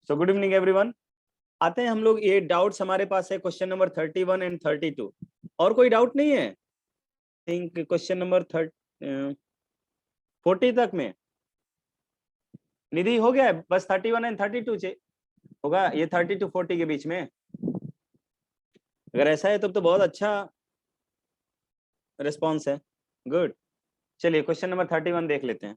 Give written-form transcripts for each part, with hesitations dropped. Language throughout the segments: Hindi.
So good evening everyone. आते हैं हम लोग, ये डाउट्स हमारे पास है क्वेश्चन नंबर 31 एंड 32। और कोई डाउट नहीं है? थिंक क्वेश्चन नंबर 40 तक में निधि हो गया है, बस 31 एंड 32 होगा, ये 30 to 40 के बीच में। अगर ऐसा है तब तो बहुत अच्छा रिस्पॉन्स है। गुड, चलिए क्वेश्चन नंबर 31 देख लेते हैं।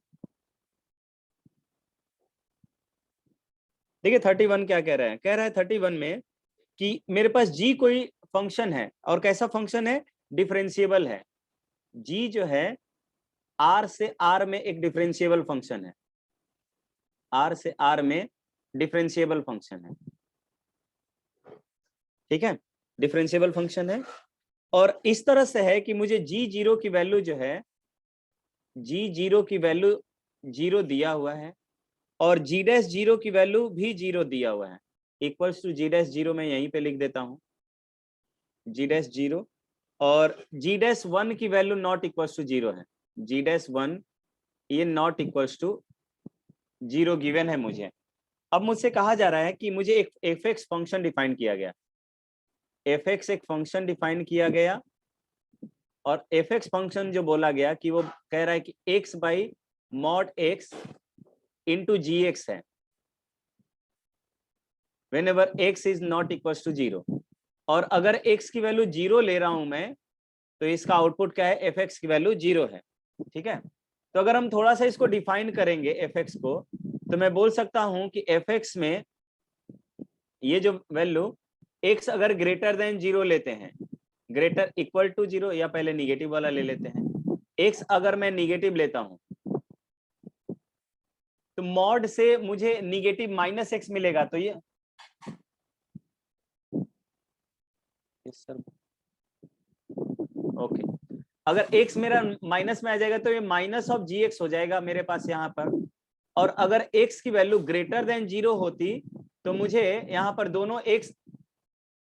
देखिए 31 क्या कह रहा है? कह रहा है 31 में कि मेरे पास जी कोई फंक्शन है, और कैसा फंक्शन है? डिफरेंशिएबल है। जी जो है आर से आर में एक डिफरेंशिएबल फंक्शन है, आर से आर में डिफरेंशिएबल फंक्शन है, ठीक है, डिफरेंशिएबल फंक्शन है। और इस तरह से है कि मुझे जी जीरो की वैल्यू जो है, जी जीरो की वैल्यू जीरो दिया हुआ है, और जी डैश जीरो की वैल्यू भी जीरो दिया हुआ है, equals to g dash zero. मैं यहीं पे लिख देता हूं जी डैश जीरो, और जी डैश वन की value not equals to zero है, जी डैश वन ये not equals to zero given है मुझे। अब मुझसे कहा जा रहा है कि मुझे एक एफ एक्स फंक्शन डिफाइन किया गया, एफ एक्स एक फंक्शन डिफाइन किया गया, और एफ एक्स फंक्शन जो बोला गया कि वो कह रहा है कि x by mod x into g x है whenever x is not equals to 0। और अगर x की वैल्यू 0 ले रहा हूं मैं, तो इसका आउटपुट क्या है? fx की वैल्यू 0 है, ठीक है। तो अगर हम थोड़ा सा इसको डिफाइन करेंगे fx को, तो मैं बोल सकता हूं कि fx में ये जो वैल्यू x अगर ग्रेटर देन 0 लेते हैं, ग्रेटर इक्वल टू 0, या पहले निगेटिव वाला ले लेते हैं, x अगर मैं निगेटिव लेता हूं तो मॉड से मुझे निगेटिव माइनस एक्स मिलेगा। तो ये ओके, अगर x मेरा माइनस में आ जाएगा तो ये माइनस ऑफ जी एक्स हो जाएगा मेरे पास यहाँ पर। और अगर x की वैल्यू ग्रेटर देन 0 होती तो मुझे यहाँ पर दोनों x,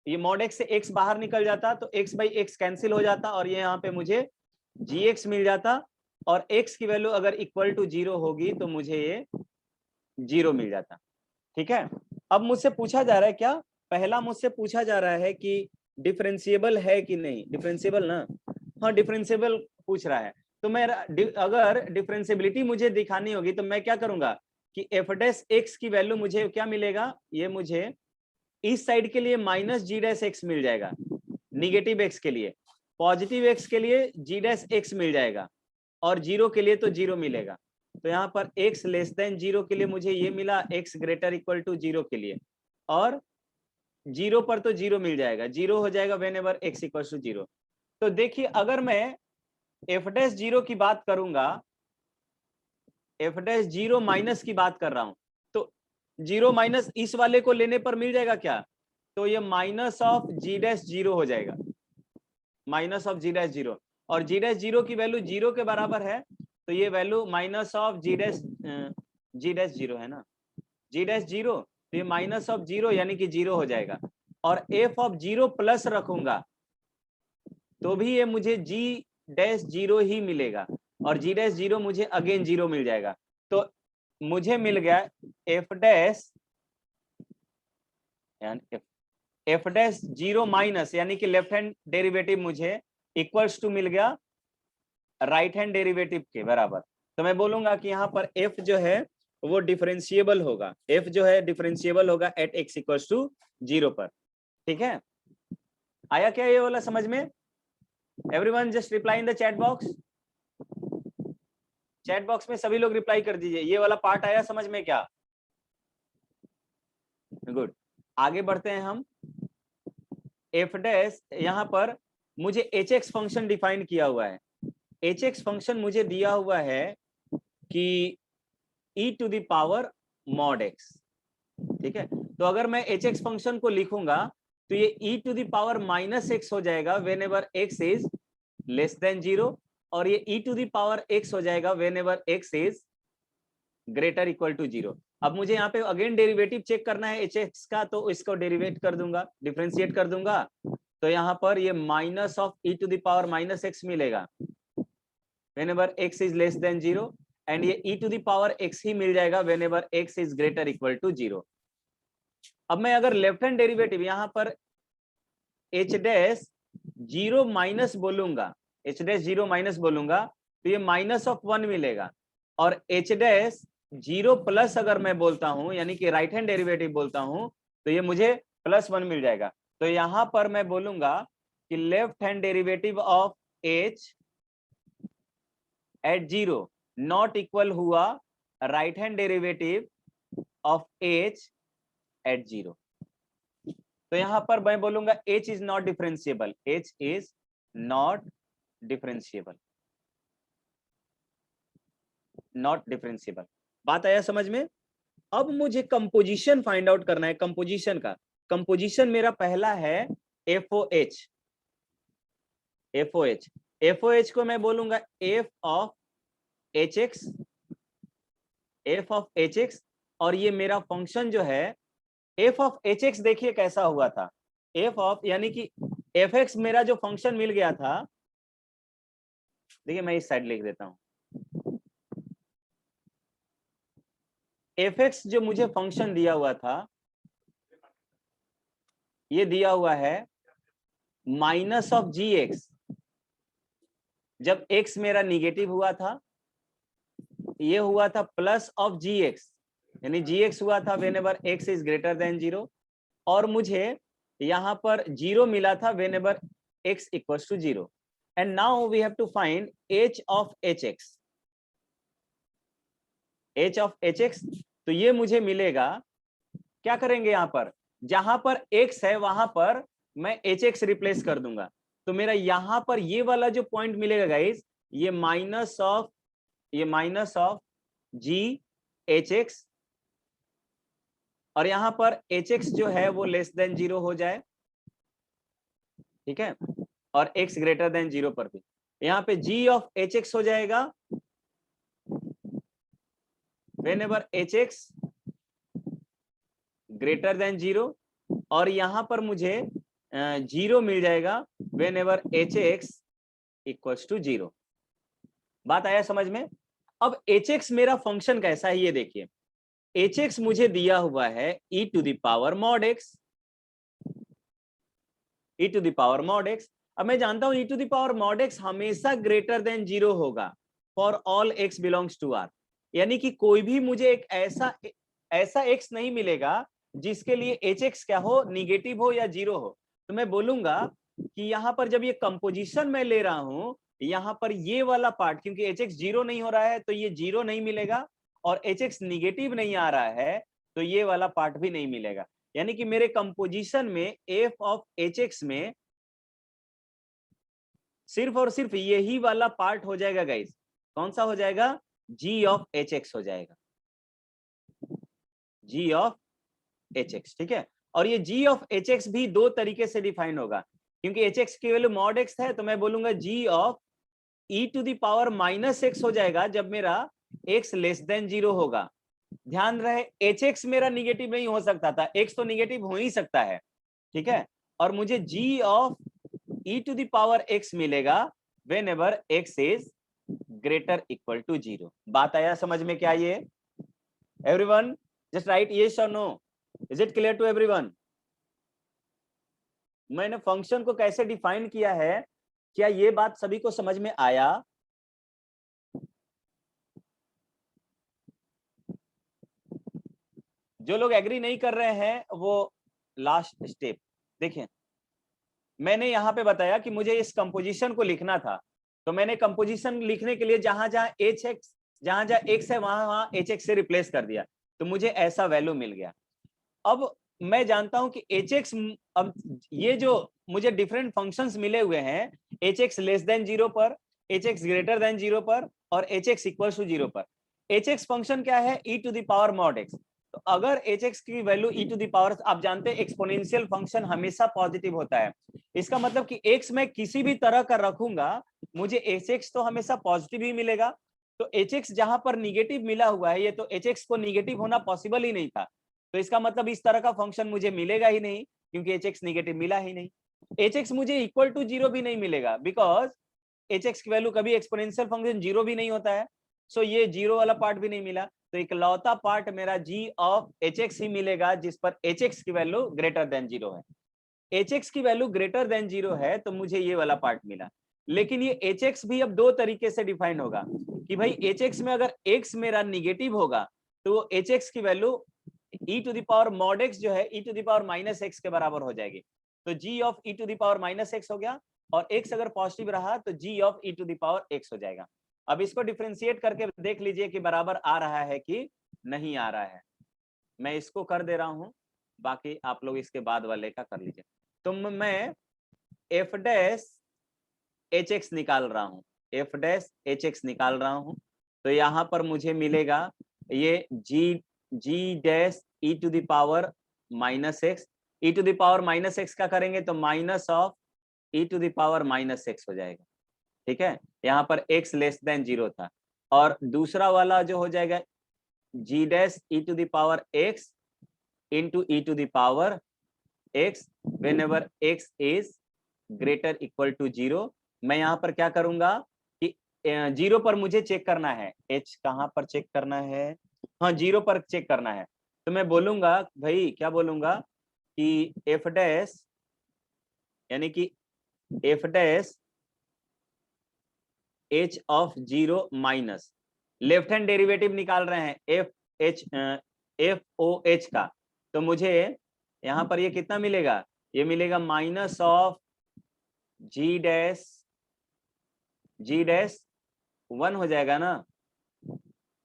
ये मॉड x से x बाहर निकल जाता तो x बाई एक्स कैंसिल हो जाता, और ये यहाँ पे मुझे gx मिल जाता, और x की वैल्यू अगर इक्वल टू 0 होगी तो मुझे ये 0 मिल जाता, ठीक है। अब मुझसे पूछा जा रहा है क्या? पहला मुझसे पूछा जा रहा है कि डिफरेंशिएबल है कि नहीं, डिफरेंशिएबल ना, हाँ डिफरेंशिएबल पूछ रहा है। तो मैं अगर डिफरेंशिएबिलिटी मुझे दिखानी होगी तो मैं क्या करूंगा कि एफ डैश एक्स की वैल्यू मुझे क्या मिलेगा? ये मुझे इस साइड के लिए माइनस जी डैश एक्स मिल जाएगा, निगेटिव एक्स के लिए, पॉजिटिव एक्स के लिए जी डैश एक्स मिल जाएगा, और जीरो के लिए तो जीरो मिलेगा। तो यहाँ पर x लेस देन जीरो के लिए मुझे ये मिला, x greater equal to zero के लिए, और जीरो पर तो जीरो मिल जाएगा, जीरो हो जाएगा whenever x equal to zero. तो देखिए अगर मैं एफ डैश जीरो की बात करूंगा, एफ डैश जीरो माइनस की बात कर रहा हूं, तो जीरो माइनस इस वाले को लेने पर मिल जाएगा क्या? तो ये minus of g dash zero हो जाएगा, minus of g dash zero, और जी डैश जीरो की वैल्यू जीरो के बराबर है, तो ये value minus of g dash zero है ना, जी डैश जीरो, तो ये माइनस ऑफ जीरो यानी कि जीरो हो जाएगा। और एफ ऑफ जीरो प्लस रखूंगा तो भी ये मुझे जी डैश जीरो ही मिलेगा, और जी डैश जीरो मुझे अगेन जीरो मिल जाएगा। तो मुझे मिल गया F dash F dash zero minus यानी कि लेफ्ट हैंड डेरिवेटिव मुझे इक्वल्स टू मिल गया राइट हैंड डेरिवेटिव के बराबर। तो मैं बोलूंगा कि यहाँ पर f जो है वो डिफरेंशिएबल होगा, f जो है डिफरेंशिएबल होगा एट x इक्वल्स टू 0 पर, ठीक है। आया क्या ये वाला समझ में? Everyone just reply in the chat box, chat box में सभी लोग रिप्लाई कर दीजिए, ये वाला पार्ट आया समझ में क्या? गुड, आगे बढ़ते हैं हम। एफ डैश यहाँ पर मुझे एच एक्स फंक्शन डिफाइन किया हुआ है, एच एक्स फंक्शन मुझे दिया हुआ है कि e to the power mod x, ठीक है। तो अगर मैं एच एक्स फंक्शन को लिखूंगा तो ये e to the power minus x हो जाएगा whenever x is less than zero, और ये e to the power x हो जाएगा whenever x is greater equal to zero. अब मुझे यहाँ पे अगेन डेरिवेटिव चेक करना है एच एक्स का, तो इसको डेरिवेट कर दूंगा, डिफरेंशिएट कर दूंगा, तो यहाँ पर ये minus of e to the power minus X मिलेगा whenever x is less than zero, and ये e to the power x ही मिल जाएगा whenever x is greater equal to zero. अब मैं अगर लेफ्ट हैंड डेरिवेटिव यहाँ पर एच डैश जीरो माइनस बोलूंगा, एच डैश जीरो माइनस बोलूंगा तो ये -1 मिलेगा, और एच डैश जीरो प्लस अगर मैं बोलता हूं यानी कि राइट हैंड डेरिवेटिव बोलता हूं तो ये मुझे +1 मिल जाएगा। तो यहां पर मैं बोलूंगा कि left hand derivative of H at zero not equal हुआ right hand derivative of H at zero. तो यहां पर मैं बोलूंगा h is not differentiable, h is not differentiable, not differentiable. बात आया समझ में? अब मुझे कंपोजिशन फाइंड आउट करना है, कंपोजिशन का। कंपोजिशन मेरा पहला है FOH, FOH, FOH को मैं बोलूंगा f of hx, f of hx, और ये मेरा फंक्शन जो है f ऑफ hx देखिए कैसा हुआ था, f ऑफ यानी कि fx मेरा जो फंक्शन मिल गया था, देखिए मैं इस साइड लिख देता हूं, fx जो मुझे फंक्शन दिया हुआ था ये दिया हुआ है -gx, जब x मेरा निगेटिव हुआ था ये हुआ था +gx, यानी gx हुआ था whenever x is greater than 0, और मुझे यहां पर 0 मिला था whenever x equals to 0। And now we have to find h of hx, h of hx। तो ये मुझे मिलेगा, क्या करेंगे यहां पर जहां पर x है वहां पर मैं hx रिप्लेस कर दूंगा, तो मेरा यहां पर ये वाला जो पॉइंट मिलेगा गाइस, ये minus of ji H x, और यहां पर एच एक्स जो है वो लेस देन 0 हो जाए, ठीक है, और x ग्रेटर देन 0 पर भी यहाँ पे g ऑफ एच एक्स हो जाएगा whenever h x greater than 0, और यहां पर मुझे 0 मिल जाएगा whenever h x equals to 0। बात आया समझ में? अब एच एक्स मेरा फंक्शन कैसा है ये देखिए, एच एक्स मुझे दिया हुआ है e to the power mod x, e to the power mod x। अब मैं जानता हूं e to the power mod x हमेशा ग्रेटर देन 0 होगा for all x belongs to r, यानी कि कोई भी मुझे एक ऐसा x नहीं मिलेगा जिसके लिए एच एक्स क्या हो, निगेटिव हो या 0 हो। तो मैं बोलूंगा कि यहाँ पर जब ये कंपोजिशन मैं ले रहा हूं, यहाँ पर ये वाला पार्ट, क्योंकि एच एक्स 0 नहीं हो रहा है तो ये 0 नहीं मिलेगा, और एच एक्स निगेटिव नहीं आ रहा है तो ये वाला पार्ट भी नहीं मिलेगा, यानी कि मेरे कंपोजिशन में एफ ऑफ एच एक्स में सिर्फ और सिर्फ यही वाला पार्ट हो जाएगा गाइस। कौन सा हो जाएगा? जी ऑफ एच एक्स हो जाएगा, जी ऑफ एच एक्स, ठीक है। और ये जी ऑफ एच एक्स भी दो तरीके से डिफाइन होगा, क्योंकि एच एक्स की वैल्यू मॉड एक्स है, तो मैं बोलूंगा G of E to the power -x हो जाएगा जब मेरा x लेस देन 0 होगा। ध्यान रहे एच एक्स मेरा निगेटिव नहीं हो सकता था, x तो निगेटिव हो ही सकता है, ठीक है, और मुझे g of e to the power x मिलेगा whenever x is greater equal to 0। बात आया समझ में क्या ये? एवरीवन जस्ट राइट यस और no, is it clear to everyone? मैंने फंक्शन को कैसे डिफाइन किया है, क्या ये बात सभी को समझ में आया? जो लोग एग्री नहीं कर रहे हैं वो लास्ट स्टेप देखें। मैंने यहां पे बताया कि मुझे इस कंपोजिशन को लिखना था, तो मैंने कंपोजिशन लिखने के लिए जहां जहां x है वहां एच एक्स से रिप्लेस कर दिया, तो मुझे ऐसा वैल्यू मिल गया। अब मैं जानता हूं कि एच एक्स, अब ये जो मुझे डिफरेंट फंक्शंस मिले हुए हैं, एच एक्स लेस देन 0 पर, एच एक्स ग्रेटर देन 0 पर, और एच एक्स इक्वल टू 0 पर। एच एक्स फंक्शन क्या है? E to the power mod X. तो अगर एच एक्स की value E to the power, आप जानते हैं एक्सपोनेंशियल फंक्शन हमेशा पॉजिटिव होता है, इसका मतलब कि एक्स मैं किसी भी तरह का रखूंगा मुझे एच एक्स तो हमेशा पॉजिटिव ही मिलेगा। तो एच एक्स जहां पर निगेटिव मिला हुआ है, ये तो एच एक्स को निगेटिव होना पॉसिबल ही नहीं था, तो इसका मतलब इस तरह का फंक्शन मुझे मिलेगा ही नहीं, क्योंकि एच एक्स निगेटिव मिला ही नहीं। एच एक्स मुझे इक्वल टू 0 भी नहीं मिलेगा, बिकॉज एच एक्स की वैल्यू कभी एक्सपोनेंशियल फंक्शन 0 भी नहीं होता है, सो ये 0 वाला पार्ट भी नहीं मिला। तो इकलौता पार्ट मेरा g ऑफ hx ही मिलेगा जिस पर hx की वैल्यू ग्रेटर देन 0 है। hx की वैल्यू ग्रेटर देन 0 है तो मुझे ये वाला पार्ट मिला। लेकिन ये hx भी अब दो तरीके से डिफाइन होगा कि भाई hx में अगर x मेरा निगेटिव होगा तो hx की value e to the power mod x जो है e to the power minus x के बराबर हो जाएगी। तो g of e to the power minus x हो गया, और x अगर पॉजिटिव रहा तो g of e to the power x हो जाएगा। अब इसको डिफरेंशिएट करके देख लीजिए कि बराबर आ रहा है कि नहीं आ रहा है। मैं इसको कर दे रहा हूं, बाकी आप लोग इसके बाद वाले का कर लीजिए। तो मैं एफ डैश एच एक्स निकाल रहा हूं, एफ डैश एच एक्स निकाल रहा हूं। तो यहां पर मुझे मिलेगा ये G dash E to the power minus X, E to the power minus X का करेंगे तो minus of E to the power minus x हो जाएगा। ठीक है, यहाँ पर x लेस देन 0 था। और दूसरा वाला जो हो जाएगा g dash E to the power x into E to the power x whenever x is greater equal to 0। मैं यहाँ पर क्या करूंगा कि 0 पर मुझे चेक करना है, h कहाँ पर चेक करना है, हाँ 0 पर चेक करना है। तो मैं बोलूंगा भाई, क्या बोलूंगा कि f डैश यानी कि f dash h of 0 minus left hand derivative निकाल रहे हैं एफ ओ एच का। तो मुझे यहां पर ये कितना मिलेगा, ये मिलेगा माइनस ऑफ जी डैश 1 हो जाएगा ना,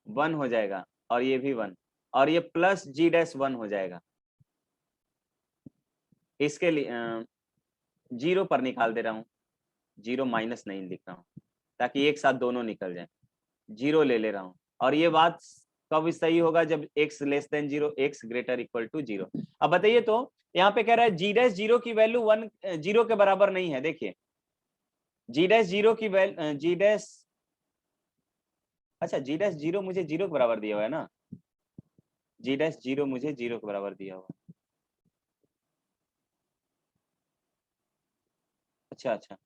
1 हो जाएगा, और ये भी 1, और ये प्लस जी डैश 1 हो जाएगा। इसके लिए 0 पर निकाल दे रहा हूं, 0 माइनस नहीं लिख रहा हूं ताकि एक साथ दोनों निकल जाए, 0 ले रहा हूं। और ये बात कब सही होगा, जब x less than 0, x greater equal to 0। अब बताइए, तो यहाँ पे कह रहा है जी डैश 0 की वैल्यू 0 के बराबर नहीं है। देखिए जी डैश 0 की वैल्यू जी डैश, अच्छा जी डैश 0 मुझे 0 के बराबर दिया हुआ है ना, जी डैश 0 मुझे 0 के बराबर दिया हुआ है। अच्छा अच्छा,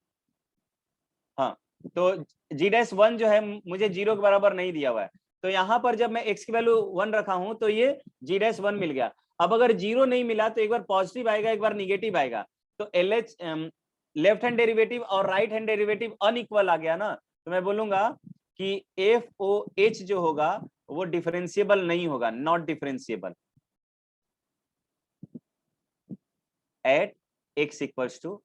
हाँ, तो जी डैश 1 जो है मुझे 0 के बराबर नहीं दिया हुआ है। तो यहाँ पर जब मैं x की वैल्यू 1 रखा हूं तो ये जी डैश 1 मिल गया। अब अगर 0 नहीं मिला तो एक बार पॉजिटिव आएगा, एक बार निगेटिव आएगा। तो L H left hand derivative और राइट हैंड डेरिवेटिव अनइक्वल आ गया ना, तो मैं बोलूंगा कि एफ ओ एच जो होगा वो डिफरेंशिएबल नहीं होगा, not differentiable at x equals to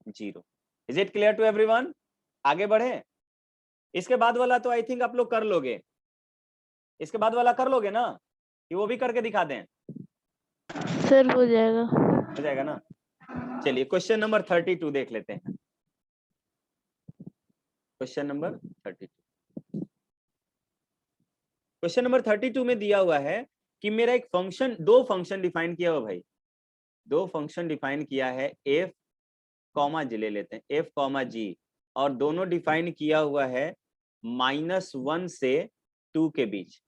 0। Is it clear to everyone? आगे बढ़े। इसके बाद वाला तो आई थिंक आप लोग कर लोगे, इसके बाद वाला कर लोगे ना, कि वो भी करके दिखा दें? सर हो जाएगा, हो जाएगा ना। चलिए क्वेश्चन नंबर 32 देख लेते हैं। क्वेश्चन नंबर 32, क्वेश्चन नंबर 32 में दिया हुआ है कि मेरा एक फंक्शन, दो फंक्शन डिफाइन किया हुआ भाई, दो फंक्शन डिफाइन किया है, एफ कॉमा जी ले लेते हैं, एफ कॉमा जी, और दोनों डिफाइन किया हुआ है -1 से 2 के बीच,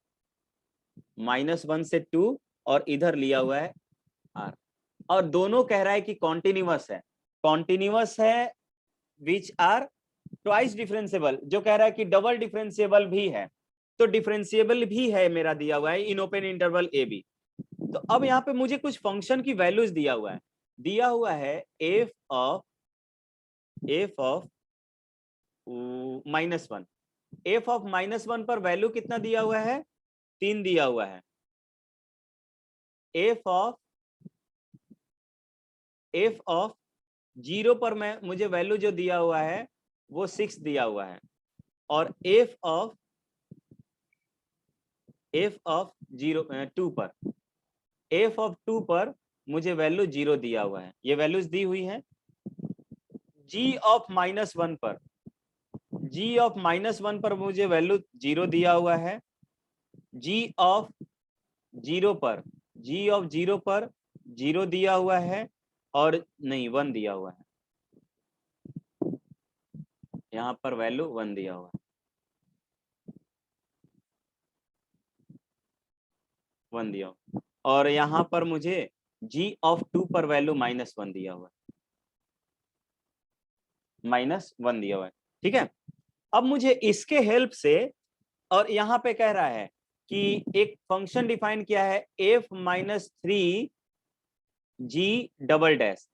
-1 से 2, और इधर लिया हुआ है r, और दोनों कह रहा है कि कॉन्टिन्यूअस है, कॉन्टिन्यूअस है विच आर ट्वाइस डिफरेंशिएबल, जो कह रहा है कि डबल डिफरेंशिएबल भी है। तो डिफरेंशिएबल भी है मेरा दिया हुआ है in open interval a b. तो अब यहाँ पे मुझे कुछ फंक्शन की वैल्यूज दिया हुआ है एफ ऑफ -1, एफ ऑफ -1 पर वैल्यू कितना दिया हुआ है, 3 दिया हुआ है। एफ ऑफ 0 पर मुझे वैल्यू जो दिया हुआ है वो 6 दिया हुआ है, और एफ ऑफ 2 पर, एफ ऑफ 2 पर मुझे वैल्यू 0 दिया हुआ है, ये वैल्यूज दी हुई है। जी ऑफ -1 पर, जी ऑफ -1 पर मुझे वैल्यू 0 दिया हुआ है। जी ऑफ 0 पर, जी ऑफ 0 पर 0 दिया हुआ है, और नहीं 1 दिया हुआ है, यहाँ पर वैल्यू 1 दिया हुआ है, 1 दिया हुआ, और यहाँ पर मुझे जी ऑफ 2 पर वैल्यू -1 दिया हुआ है, -1 दिया हुआ है। ठीक है, अब मुझे इसके हेल्प से, और यहाँ पे कह रहा है कि एक फंक्शन डिफाइन किया है f minus 3 g double dash.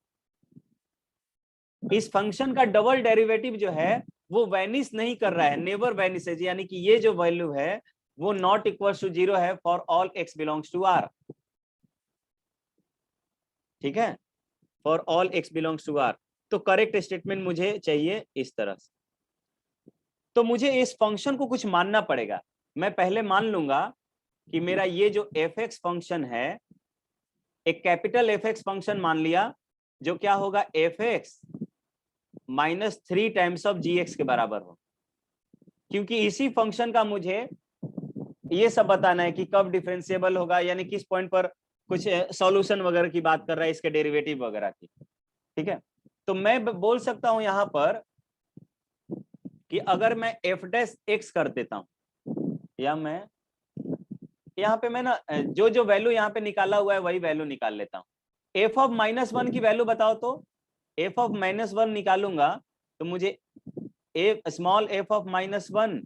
इस फंक्शन का डबल डेरिवेटिव जो है वो वैनिश नहीं कर रहा है, नेवर वैनिशेज, यानी कि ये जो वैल्यू है वो नॉट इक्वल टू 0 है for all x belongs to r। ठीक है, for all x belongs to r। तो करेक्ट स्टेटमेंट मुझे चाहिए इस तरह से। तो मुझे इस फंक्शन को कुछ मानना पड़ेगा। मैं पहले मान लूंगा कि मेरा ये जो fx फंक्शन है एक कैपिटल fx फंक्शन मान लिया, जो क्या होगा fx minus 3 times of gx के बराबर हो। क्योंकि इसी फंक्शन का मुझे ये सब बताना है कि कब डिफरेंशिएबल होगा, यानी किस पॉइंट पर कुछ सॉल्यूशन वगैरह की बात कर रहा है, इसके डेरिवेटिव वगैरह की। ठीक है, तो मैं बोल सकता हूं यहां पर कि अगर मैं f डैश x कर देता हूं, या मैं यहाँ पे मैं ना जो वैल्यू यहाँ पे निकाला हुआ है वही वैल्यू निकाल लेता हूँ। f ऑफ माइनस 1 की वैल्यू बताओ तो। f ऑफ माइनस 1 निकालूंगा तो मुझे small f of minus 1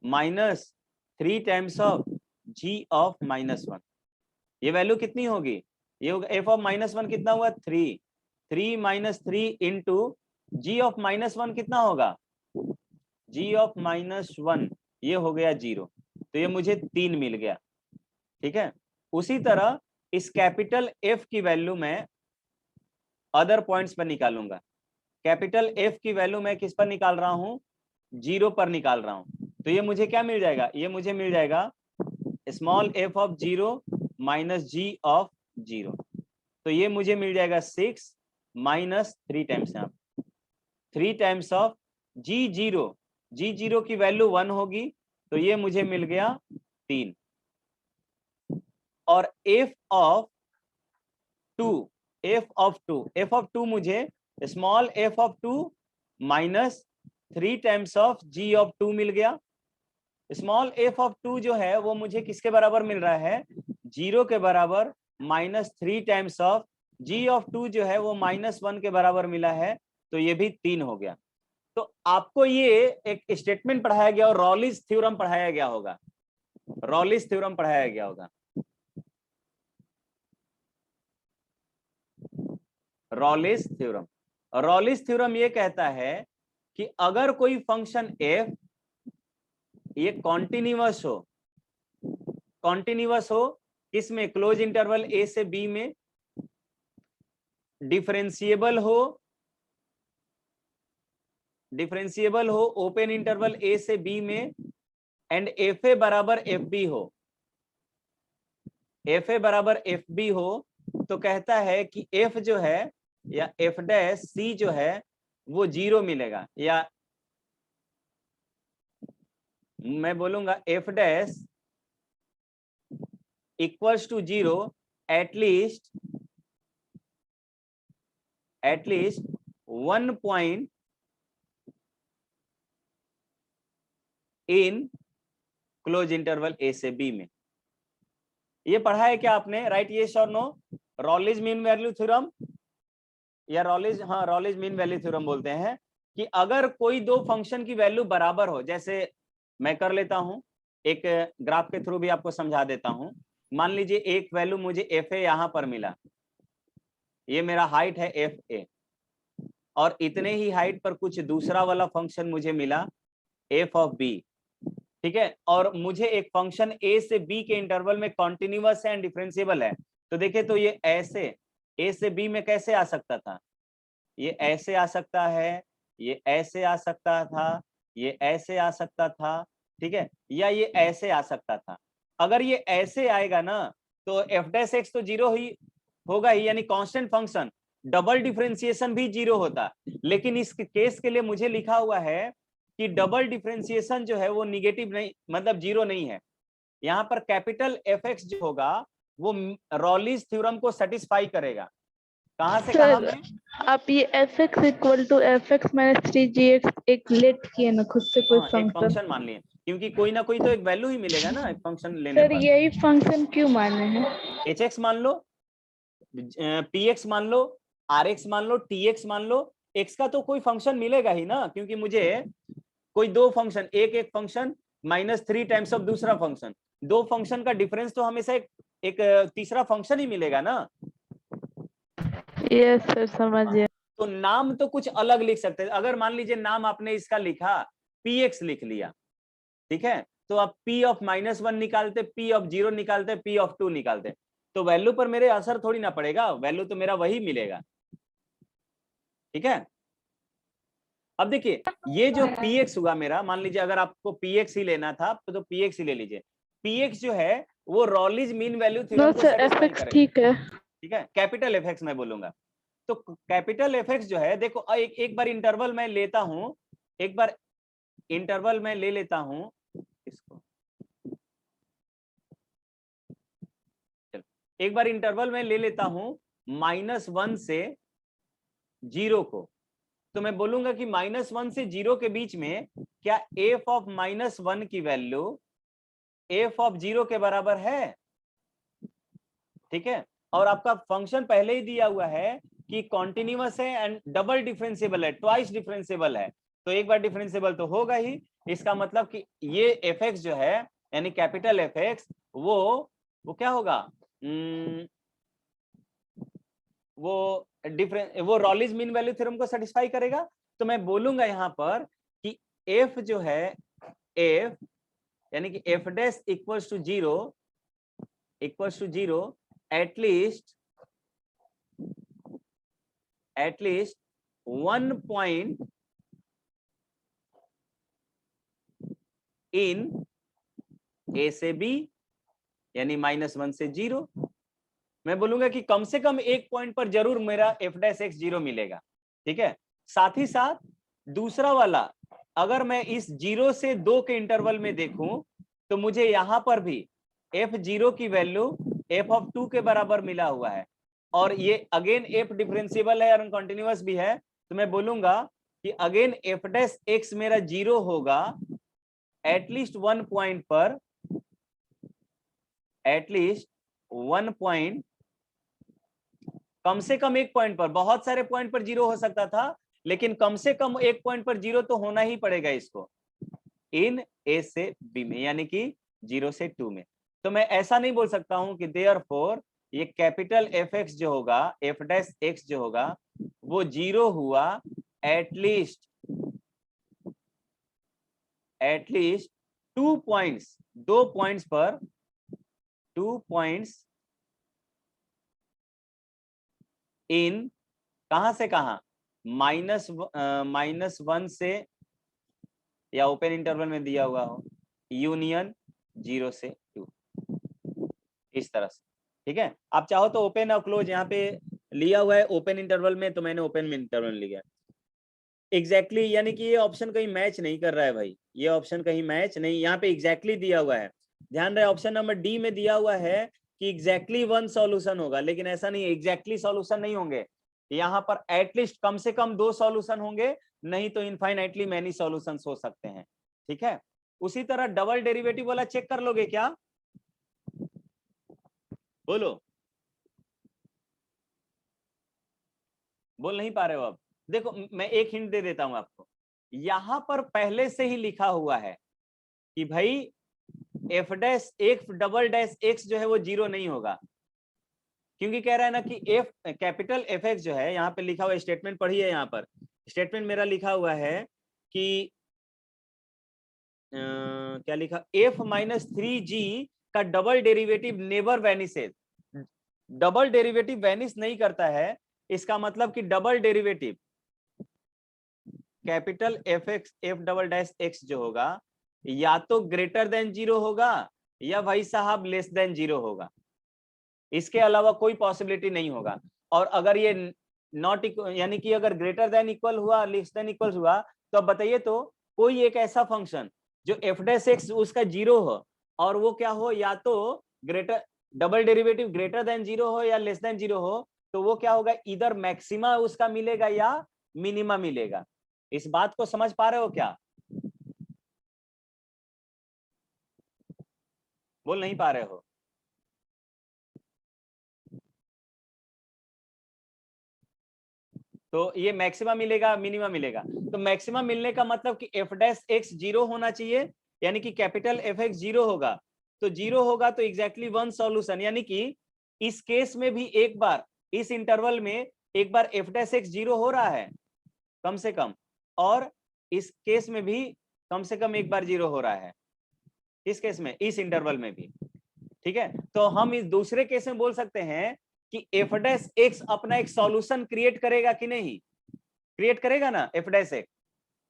minus 3 times of g of minus 1, ये वैल्यू कितनी होगी? ये होगा f ऑफ माइनस 1 कितना हुआ 3 minus 3 into g of minus 1 कितना होगा, g ऑफ माइनस 1 ये हो गया 0, तो ये मुझे 3 मिल गया। ठीक है, उसी तरह इस कैपिटल F की वैल्यू मैं अदर पॉइंट्स पर निकालूंगा। कैपिटल F की वैल्यू मैं किस पर निकाल रहा हूं, 0 पर निकाल रहा हूं। तो ये मुझे क्या मिल जाएगा, ये मुझे मिल जाएगा small f of 0 minus g of 0। तो ये मुझे मिल जाएगा 6 minus 3 times, 3 times of g0 की वैल्यू 1 होगी, तो ये मुझे मिल गया 3। और f ऑफ 2 मुझे small f of 2 minus 3 times of g of 2 मिल गया। स्मॉल f ऑफ 2 जो है वो मुझे किसके बराबर मिल रहा है, 0 के बराबर, minus 3 times of g of 2 जो है वो माइनस 1 के बराबर मिला है, तो ये भी 3 हो गया। तो आपको ये एक स्टेटमेंट पढ़ाया गया और रॉलिस थ्योरम पढ़ाया गया होगा, रॉलिस थ्योरम पढ़ाया गया होगा। रॉलिस थ्योरम, रॉलिस थ्योरम ये कहता है कि अगर कोई फंक्शन f ये कॉन्टिन्यूअस हो किसमें, क्लोज इंटरवल a से b में, डिफरेंशिएबल हो ओपन इंटरवल a से b में, एंड fa बराबर fb हो, fa बराबर fb हो, तो कहता है कि f जो है या f डैश c जो है वो 0 मिलेगा, या मैं बोलूंगा f dash equals to 0 at least 1 point in close interval a से b में। ये पढ़ा है क्या आपने, राइट यस और no? Rolle's mean value theorem, या रॉलिस मीन वैल्यू थ्योरम बोलते हैं कि अगर कोई दो फंक्शन की वैल्यू बराबर हो, जैसे मैं कर लेता हूं, एक ग्राफ के थ्रू भी आपको समझा देता हूं। मान लीजिए एक वैल्यू मुझे fa यहां पर मिला, ये मेरा हाइट है fa, और इतने ही हाइट पर कुछ दूसरा वाला फंक्शन मुझे मिला f ऑफ b। ठीक है, और मुझे एक फंक्शन a से b के इंटरवल में कॉन्टिन्यूअस है एंड डिफरेंशिएबल है। तो देखिए, तो ये ऐसे a से b में कैसे आ सकता था, ये ऐसे आ सकता है, ये ऐसे आ सकता था, ये ऐसे आ सकता था, ठीक है, या ये ऐसे आ सकता था। अगर ये ऐसे आएगा ना तो f डैश x तो 0 ही होगा ही, यानी कांस्टेंट फंक्शन, डबल डिफरेंशिएशन भी 0 होता। लेकिन इस केस के लिए मुझे लिखा हुआ है कि डबल डिफरेंशिएशन जो है वो निगेटिव नहीं, मतलब 0 नहीं है। यहाँ पर कैपिटल fx जो होगा वो रॉलिस थ्योरम को सेटिस्फाई करेगा। कहां से कहां में? आप ये fx equal to fx minus 3gx एक लेट किए ना खुद से कोई एक फंक्शन मान लिए, क्योंकि कोई ना कोई तो एक वैल्यू ही मिलेगा ना एक फंक्शन लेने सर, पर। यही फंक्शन क्यों माने हैं? hx मान लो, px मान लो, rx मान लो, tx मान लो, x का तो कोई फंक्शन मिलेगा ही ना, क्योंकि मुझे कोई दो फंक्शन, एक फंक्शन माइनस 3 टाइम्स ऑफ दूसरा फंक्शन, दो फंक्शन का डिफरेंस तो हमेशा एक तीसरा फंक्शन ही मिलेगा ना। यस सर, समझ गया। तो नाम तो कुछ अलग लिख सकते हैं। अगर मान लीजिए नाम आपने इसका लिखा px लिख लिया, ठीक है, तो आप p ऑफ -1 निकालते, p ऑफ 0 निकालते, p ऑफ 2 निकालते, तो वैल्यू पर मेरे असर थोड़ी ना पड़ेगा, वैल्यू तो मेरा वही मिलेगा। ठीक है, अब देखिए ये जो px हुआ मेरा, मान लीजिए अगर आपको px ही लेना था तो px ही ले लीजिए। px जो है वो रॉलीज मीन वैल्यू नो थ्योरम को सर, सेटिस्फाई एफएक्स करेगा। ठीक है। ठीक है, कैपिटल एफ मैं बोलूंगा। तो कैपिटल एफ जो है, देखो एक बार इंटरवल मैं लेता हूं, एक बार इंटरवल में ले लेता हूं इसको, एक बार इंटरवल में ले लेता हूं -1 से 0 को, तो मैं बोलूंगा कि -1 से 0 के बीच में क्या f ऑफ -1 की वैल्यू f ऑफ 0 के बराबर है। ठीक है, और आपका फंक्शन पहले ही दिया हुआ है कि कॉन्टिन्यूअस है एंड डबल डिफरेंशिएबल है, ट्वाइस डिफरेंशिएबल है, तो एक बार डिफरेंशिएबल तो होगा ही। इसका मतलब कि ये एफ जो है यानी कैपिटल एफ वो क्या होगा, वो रॉलीज मीन वैल्यू थ्योरम को सेटिस्फाई करेगा। तो मैं बोलूंगा यहां पर कि एफ जो है, एफ यानी कि F dash equals to 0 at least 1 point in a से b यानी -1 से 0। मैं बोलूंगा कि कम से कम एक पॉइंट पर जरूर मेरा f डैश x 0 मिलेगा। ठीक है, साथ ही साथ दूसरा वाला, अगर मैं इस 0 से 2 के इंटरवल में देखूं तो मुझे यहां पर भी f0 की वैल्यू f ऑफ 2 के बराबर मिला हुआ है, और ये अगेन f डिफरेंशिएबल है और कॉन्टिन्यूअस भी है, तो मैं बोलूंगा कि अगेन f डैश x मेरा 0 होगा एटलीस्ट 1 पॉइंट पर, एटलीस्ट 1 पॉइंट, कम से कम एक पॉइंट पर, बहुत सारे पॉइंट पर 0 हो सकता था, लेकिन कम से कम एक पॉइंट पर 0 तो होना ही पड़ेगा इसको, इन a से b में, यानी कि 0 से 2 में। तो मैं ऐसा नहीं बोल सकता हूं कि देयरफॉर ये कैपिटल एफ एक्स जो होगा, एफ डैश एक्स जो होगा वो 0 हुआ एटलीस्ट 2 पॉइंट्स, 2 पॉइंट्स पर, 2 पॉइंट्स इन कहां से कहां, -1 से, या ओपन इंटरवल में दिया हुआ हो, यूनियन 0 से 2, इस तरह से। ठीक है, आप चाहो तो ओपन और क्लोज यहाँ पे लिया हुआ है ओपन इंटरवल में, तो मैंने ओपन में इंटरवल लिया एग्जैक्टली, यानी कि ये ऑप्शन कहीं मैच नहीं कर रहा है भाई, ये ऑप्शन कहीं मैच नहीं, यहाँ पे एग्जैक्टली दिया हुआ है। ध्यान रहे ऑप्शन नंबर डी में दिया हुआ है कि एग्जैक्टली 1 सॉल्यूशन होगा, लेकिन ऐसा नहीं, एग्जैक्टली सॉल्यूशन नहीं होंगे, यहाँ पर एटलीस्ट कम से कम 2 सॉल्यूशन होंगे, नहीं तो इनफाइनाइटली मैनी सॉल्यूशंस हो सकते हैं। ठीक है, उसी तरह डबल डेरिवेटिव वाला चेक कर लोगे क्या, बोलो, बोल नहीं पा रहे हो अब। देखो मैं एक हिंट दे देता हूं आपको, यहां पर पहले से ही लिखा हुआ है कि भाई F dash x double dash X जो है वो 0 नहीं होगा, क्योंकि कह रहा है ना कि एफ कैपिटल एफ एक्स जो है, यहाँ पे लिखा हुआ स्टेटमेंट पढ़िए, यहाँ पर स्टेटमेंट मेरा लिखा हुआ है कि क्या लिखा, f -3g का double derivative never vanishes, double derivative vanish नहीं करता है, इसका मतलब कि double derivative capital F X F double dash X जो होगा या तो ग्रेटर देन 0 होगा या भाई साहब लेस देन 0 होगा, इसके अलावा कोई पॉसिबिलिटी नहीं होगा। और अगर ये नॉट इक्वल, यानी कि अगर ग्रेटर देन इक्वल हुआ, लेस देन इक्वल हुआ, तो अब बताइए तो कोई एक ऐसा फंक्शन जो एफ डैश एक्स उसका 0 हो, और वो क्या हो, या तो greater, double derivative greater than 0 हो या लेस देन 0 हो, तो वो क्या होगा, इधर मैक्सिमा उसका मिलेगा या मिनिमा मिलेगा। इस बात को समझ पा रहे हो क्या, बोल नहीं पा रहे हो। तो ये मैक्सिमा मिलेगा मिनिमा मिलेगा, तो मैक्सिमा मिलने का मतलब कि एफ डैश एक्स 0 होना चाहिए, यानी कि कैपिटल एफ एक्स 0 होगा, तो 0 होगा तो एग्जैक्टली वन सॉल्यूशन, यानी कि इस केस में भी एक बार, इस इंटरवल में एक बार एफ डैश एक्स 0 हो रहा है कम से कम, और इस केस में भी कम से कम एक बार 0 हो रहा है। इस केस में, इस इंटरवल में भी, ठीक है। तो हम इस दूसरे केस में बोल सकते हैं कि एफ डैश एक्स अपना एक सॉल्यूशन क्रिएट करेगा कि नहीं, क्रिएट करेगा ना एफ डैश एक्स।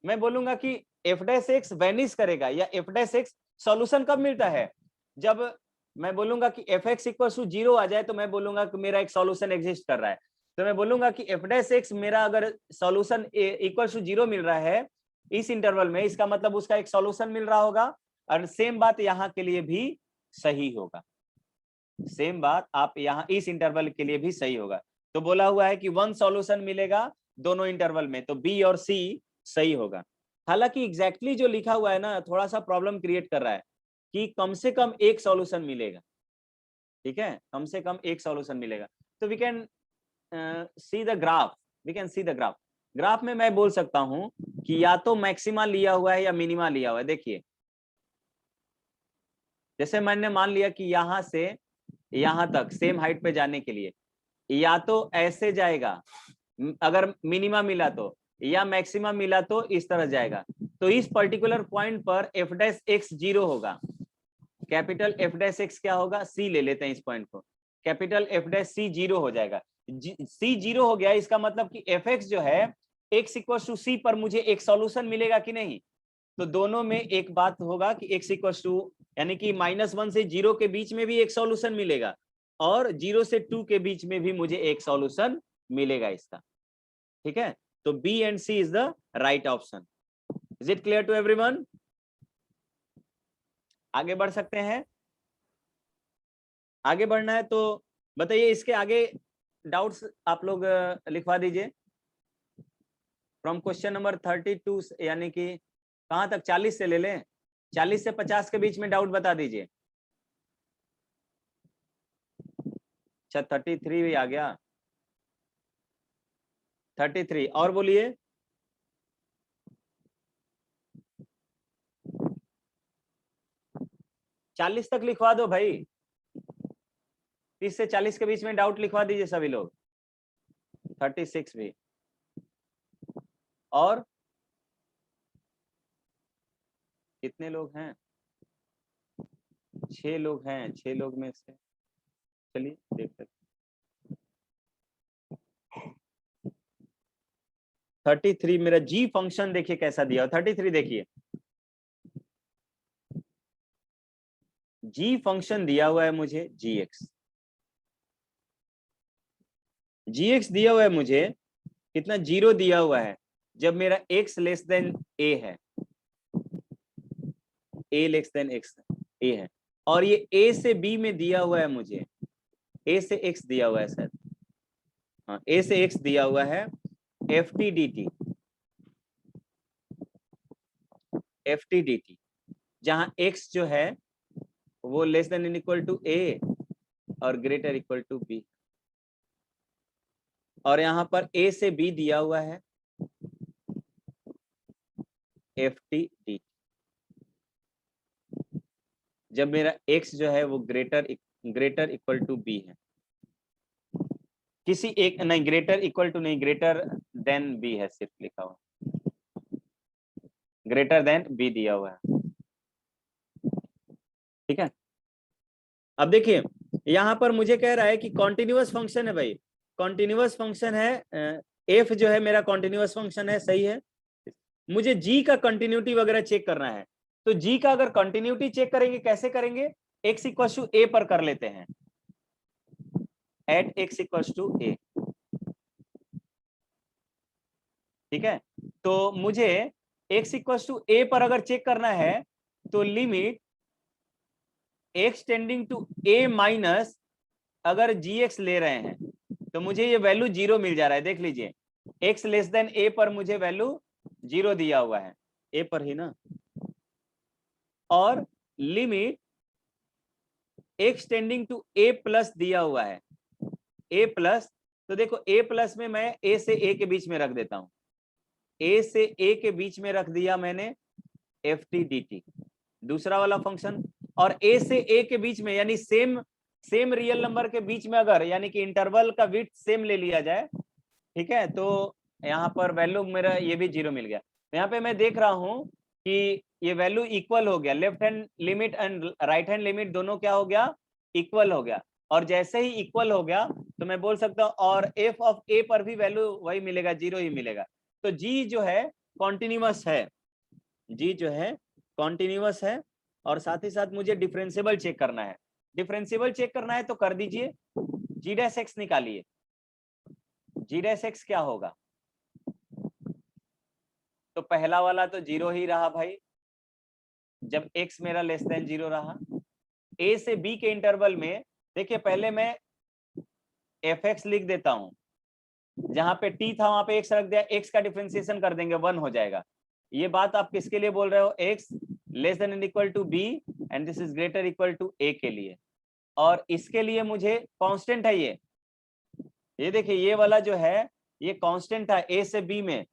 मैं बोलूंगा कि एफ डैश एक्स वैनिश करेगा, या एफ डैश एक्स सॉल्यूशन कब मिलता है, जब मैं बोलूंगा कि एफ एक्स इक्वल टू 0 आ जाए, तो मैं बोलूंगा कि मेरा एक सॉल्यूशन एग्जिस्ट कर रहा है। तो मैं बोलूंगा कि एफ डैश एक्स मेरा अगर सॉल्यूशन इक्वल टू 0 मिल रहा है इस इंटरवल में, इसका मतलब उसका एक सॉल्यूशन मिल रहा होगा। और सेम बात यहाँ के लिए भी सही होगा, सेम बात आप यहाँ इस इंटरवल के लिए भी सही होगा। तो बोला हुआ है कि वन सॉल्यूशन मिलेगा दोनों इंटरवल में, तो बी और सी सही होगा। हालांकि एग्जैक्टली जो लिखा हुआ है ना, थोड़ा सा प्रॉब्लम क्रिएट कर रहा है कि कम से कम एक सॉल्यूशन मिलेगा, ठीक है, कम से कम एक सॉल्यूशन मिलेगा। तो we can see the graph, we can see the graph. Graph में मैं बोल सकता हूं कि या तो मैक्सिमा लिया हुआ है या मिनिमा लिया हुआ है। देखिए, जैसे मैंने मान लिया कि यहां से यहां तक सेम हाइट पे जाने के लिए या तो ऐसे जाएगा, अगर मिनिमा मिला तो, या मैक्सिमा मिला तो इस तरह जाएगा। तो इस पर्टिकुलर पॉइंट पर एफ डैश एक्स 0 होगा, कैपिटल एफ डैश एक्स क्या होगा, सी ले लेते हैं इस पॉइंट को, कैपिटल एफ डैश सी 0 हो जाएगा। सी 0 हो गया, इसका मतलब कि एफ एक्स जो है एक्स इक्वल टू सी पर मुझे एक सॉल्यूशन मिलेगा कि नहीं। तो दोनों में एक बात होगा कि एक्स इक्वल टू, यानी कि -1 से 0 के बीच में भी एक सॉल्यूशन मिलेगा, और 0 से 2 के बीच में भी मुझे एक सॉल्यूशन मिलेगा इसका, ठीक है। तो B and C is the right option. Is it clear to everyone? आगे बढ़ सकते हैं? आगे बढ़ना है तो बताइए, इसके आगे डाउट्स आप लोग लिखवा दीजिए। फ्रॉम क्वेश्चन नंबर 32, यानी कि कहां तक, 40 से ले लें, 40 से 50 के बीच में डाउट बता दीजिए। अच्छा, 33 भी आ गया, 33 और बोलिए। 40 तक लिखवा दो भाई, 30 से 40 के बीच में डाउट लिखवा दीजिए सभी लोग। 36 भी, और कितने लोग हैं, 6 लोग हैं, 6 लोग में से चलिए देख सकते। 33 मेरा जी फंक्शन देखिए कैसा दिया, 33 देखिए, जी फंक्शन दिया हुआ है मुझे, जी एक्स दिया हुआ है मुझे, कितना 0 दिया हुआ है जब मेरा x लेस देन a है, a less than x a है, और ये a से b में दिया हुआ है मुझे, a से x दिया हुआ है सर, हाँ a से x दिया हुआ है, ft dt, जहां x जो है वो less than and equal to a और ग्रेटर इक्वल टू b, और यहाँ पर a से b दिया हुआ है ft dt, जब मेरा x जो है वो ग्रेटर इक्वल टू b है, किसी एक नहीं, ग्रेटर इक्वल टू नहीं, ग्रेटर देन b है, सिर्फ लिखा हुआ, ग्रेटर देन b दिया हुआ है, ठीक है। अब देखिए, यहाँ पर मुझे कह रहा है कि कॉन्टिन्यूअस फंक्शन है भाई, कॉन्टिन्यूअस फंक्शन है, f जो है मेरा कॉन्टिन्यूअस फंक्शन है, सही है। मुझे g का कंटिन्यूटी वगैरह चेक करना है, तो g का अगर कंटिन्यूटी चेक करेंगे, कैसे करेंगे, x इक्वल टू a पर कर लेते हैं, at x equal to a, ठीक है। तो मुझे x इक्वल टू a पर अगर चेक करना है, तो limit x tending to a minus, अगर gx ले रहे हैं तो मुझे ये वैल्यू 0 मिल जा रहा है, देख लीजिए, x लेस देन a पर मुझे वैल्यू 0 दिया हुआ है, a पर ही ना, और limit x tending to a plus दिया हुआ है, a प्लस, तो देखो a प्लस में मैं a से a के बीच में रख देता हूं, a से a के बीच में रख दिया मैंने ft dt, दूसरा वाला फंक्शन और ए से ए के बीच में यानी सेम रियल नंबर के बीच में अगर यानी कि इंटरवल का विड्थ सेम ले लिया जाए, ठीक है, तो यहाँ पर वैल्यू मेरा ये भी 0 मिल गया। यहाँ पे मैं देख रहा हूँ कि ये वैल्यू इक्वल हो गया, left hand limit and right hand limit दोनों क्या हो गया, इक्वल हो गया। और जैसे ही इक्वल हो गया तो मैं बोल सकता हूँ और एफ ऑफ ए पर भी वैल्यू वही मिलेगा, 0 ही मिलेगा। तो जी जो है कॉन्टिन्यूअस है, जी जो है कॉन्टिन्यूअस है। और साथ ही साथ मुझे डिफरेंशिएबल चेक करना है, डिफरेंशिएबल चेक करना है तो कर दीजिए, जी डैश एक्स निकालिए। जी डैश एक्स क्या होगा, तो पहला वाला तो 0 ही रहा भाई जब x मेरा लेस देन 0 रहा। a से b के इंटरवल में देखिए, पहले मैं fx लिख देता हूं, जहां पे t था वहां पे x रख दिया, x का डिफरेंशिएशन कर देंगे 1 हो जाएगा। ये बात आप किसके लिए बोल रहे हो, x less than and equal to b and this is greater equal to a के लिए। और इसके लिए मुझे कांस्टेंट है ये देखिए ये वाला जो है ये कांस्टेंट था a से b में,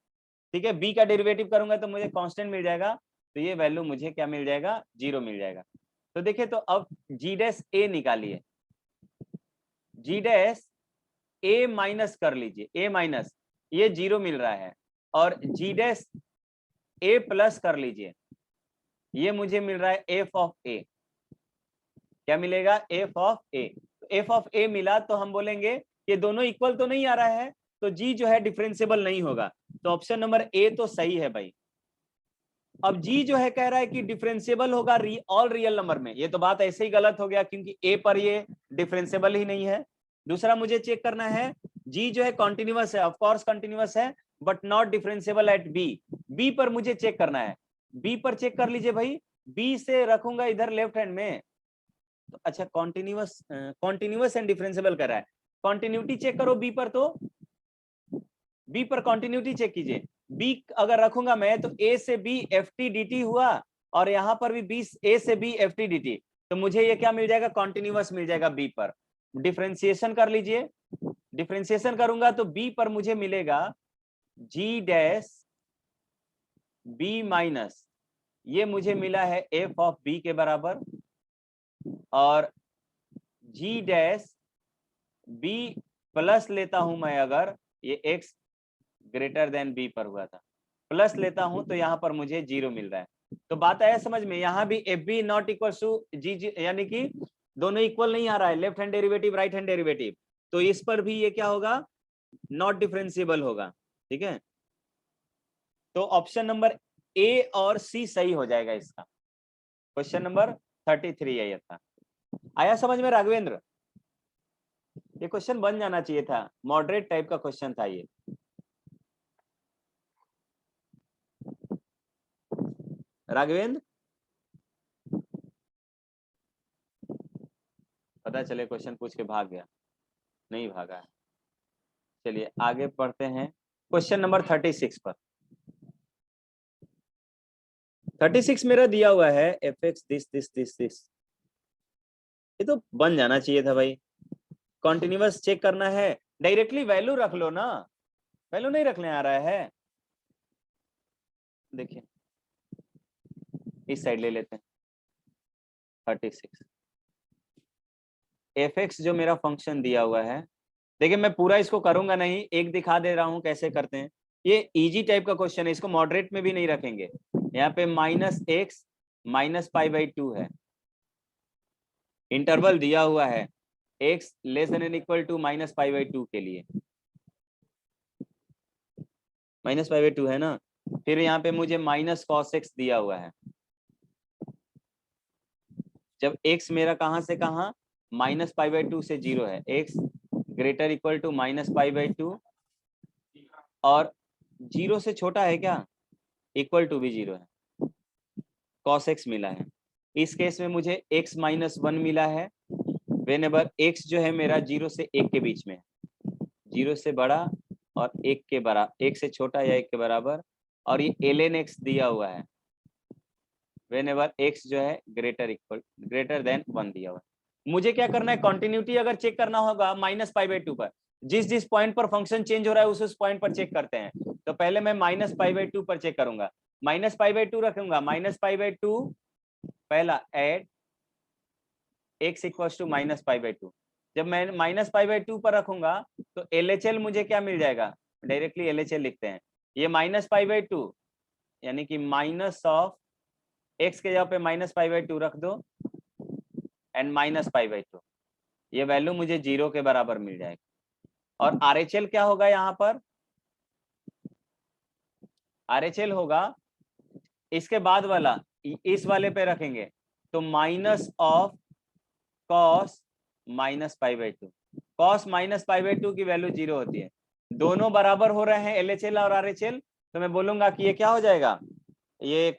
ठीक है। b का डेरिवेटिव करूंगा तो मुझे कांस्टेंट मिल जाएगा, तो ये वैल्यू मुझे क्या मिल जाएगा, 0 मिल जाएगा। तो देखिए, तो अब जी डैश ए निकालिए, जी डैश ए माइनस कर लीजिए, ए माइनस ये 0 मिल रहा है, और जी डैश ए प्लस कर लीजिए, ये मुझे मिल रहा है एफ ऑफ ए। क्या मिलेगा, F of A. F of A मिला तो हम बोलेंगे ये दोनों इक्वल तो नहीं आ रहा है, तो जी जो है डिफरेंशिएबल नहीं होगा, तो ऑप्शन नंबर ए तो सही है भाई। अब जी जो है कह रहा है कि डिफरेंशिएबल होगा ऑल रियल नंबर में, ये तो बात ऐसे ही गलत हो गया क्योंकि ए पर ये डिफरेंशिएबल ही नहीं है। दूसरा मुझे चेक करना है, जी जो है कॉन्टिन्यूअस है, ऑफ कोर्स कॉन्टिन्यूअस है but not differentiable at B. B पर मुझे चेक करना है, बी पर चेक कर लीजिए भाई, बी से रखूंगा इधर लेफ्ट हैंड में, तो अच्छा कॉन्टिन्यूअस एंड डिफरेंशिएबल कर रहा है, कॉन्टिन्यूटी चेक करो बी पर, तो बी पर कॉन्टिन्यूटी चेक कीजिए। बी अगर रखूंगा मैं तो ए से B F T D T हुआ, और यहां पर भी बी ए से B F T D T, तो मुझे ये क्या मिल जाएगा, कॉन्टिन्यूअस मिल जाएगा बी पर। डिफरेंशिएशन कर लीजिए, डिफरेंशिएशन करूंगा तो बी पर मुझे मिलेगा जी डैश बी माइनस, ये मुझे मिला है एफ ऑफ बी के बराबर, और जी डैश बी प्लस लेता हूं मैं, अगर ये एक्स ग्रेटर देन बी पर हुआ था, प्लस लेता हूं तो यहां पर मुझे 0 मिल रहा है। तो बात आया समझ में, यहां भी F B not equal to G जी, यानी कि दोनों इक्वल नहीं आ रहा है, left hand derivative right hand derivative, तो इस पर भी ये क्या होगा, नॉट डिफरेंशिएबल होगा, ठीक है। तो ऑप्शन नंबर ए और सी सही हो जाएगा इसका, क्वेश्चन नंबर 33 है ये था। आया समझ में राघवेंद्र, ये क्वेश्चन बन जाना चाहिए था, मॉडरेट टाइप का क्वेश्चन था ये। राघवेंद्र, पता चले क्वेश्चन पूछ के भाग गया, नहीं भागा है। चलिए आगे पढ़ते हैं क्वेश्चन नंबर 36 पर। 36 मेरा दिया हुआ है एफ एक्स दिस, ये तो बन जाना चाहिए था भाई। कॉन्टिन्यूअस चेक करना है, डायरेक्टली वैल्यू रख लो ना, वैल्यू नहीं रखने आ रहा है। देखिए इस साइड ले लेते हैं 36, एफ एक्स जो मेरा फंक्शन दिया हुआ है, देखिए मैं पूरा इसको करूंगा नहीं, एक दिखा दे रहा हूं कैसे करते हैं। ये इजी टाइप का क्वेश्चन है, इसको मॉडरेट में भी नहीं रखेंगे। यहाँ पे minus X minus pi by 2 है, इंटरवल दिया हुआ है X less than and equal to minus pi by 2 के लिए, माइनस पाई बाई 2 है ना। फिर यहाँ पे मुझे माइनस कॉस एक्स दिया हुआ है, जब x मेरा कहां से कहां, माइनस पाई बाई 2 से 0 है, x greater equal to minus pi by 2, और 0 से छोटा है क्या, इक्वल टू भी 0 है, कॉस एक्स मिला है। इस केस में मुझे x माइनस 1 मिला है, वेन एवर x जो है मेरा 0 से 1 के बीच में, 0 से बड़ा और 1 के बराबर, 1 से छोटा या 1 के बराबर, और ये ln x दिया हुआ है वेन एवर x जो है ग्रेटर देन 1 दिया हुआ है। मुझे क्या करना है, कंटिन्यूटी अगर चेक करना होगा माइनस पाई बाई 2 पर, जिस पॉइंट पर फंक्शन चेंज हो रहा है उस पॉइंट पर चेक करते हैं। तो पहले मैं माइनस पाई बाई 2 पर चेक करूंगा, माइनस पाई बाई 2 रखूंगा, माइनस पाई बाई 2 पहला at x equals to minus pi by two. जब मैं माइनस पाई बाई टू पर रखूंगा तो LHL मुझे क्या मिल जाएगा, डायरेक्टली LHL लिखते हैं, ये माइनस पाई बाई टू यानी कि माइनस ऑफ x के जगह पे माइनस पाई बाई टू रख दो and minus pi by to, ये वैल्यू मुझे 0 के बराबर मिल जाएगा। और RHL क्या होगा, यहाँ पर RHL होगा इसके बाद वाला, इस वाले पे रखेंगे तो minus of cos minus pi by to. Cos minus pi by two की वैल्यू 0 होती है, दोनों बराबर हो रहे हैं LHL और RHL, तो मैं बोलूंगा कि ये क्या हो जाएगा, ये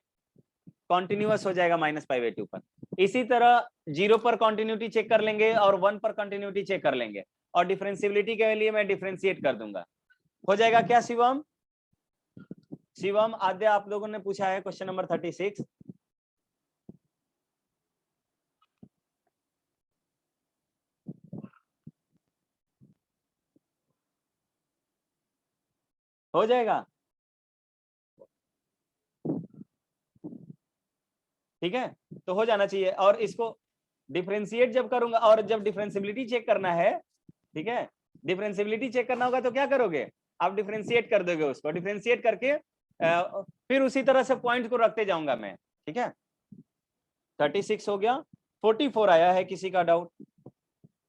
कॉन्टिन्यूअस हो जाएगा माइनस पाई बाई टू पर। इसी तरह 0 पर कॉन्टिन्यूटी चेक कर लेंगे और 1 पर कॉन्टिन्यूटी चेक कर लेंगे, और डिफरेंशिएबिलिटी के लिए मैं डिफरेंशिएट कर दूंगा। हो जाएगा क्या शिवम? शिवम, आद्य, आप लोगों ने पूछा है क्वेश्चन नंबर 36। हो जाएगा, ठीक है, तो हो जाना चाहिए। और इसको डिफरेंशिएट जब करूंगा, और जब डिफरेंशिएबिलिटी चेक करना है, ठीक है, डिफरेंशिएबिलिटी चेक करना होगा तो क्या करोगे, आप डिफरेंशिएट कर दोगे उसको, डिफरेंशिएट करके फिर उसी तरह से पॉइंट को रखते जाऊंगा मैं, ठीक है। 36 हो गया, 44 आया है, किसी का डाउट?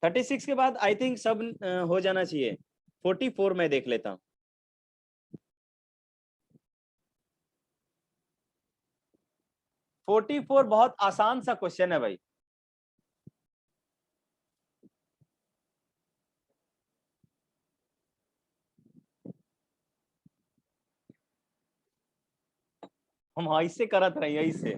36 के बाद आई थिंक सब हो जाना चाहिए। 44 में देख लेता हूं। फोर्टी फोर बहुत आसान सा क्वेश्चन है भाई। हम ऐसे करत रही है इससे।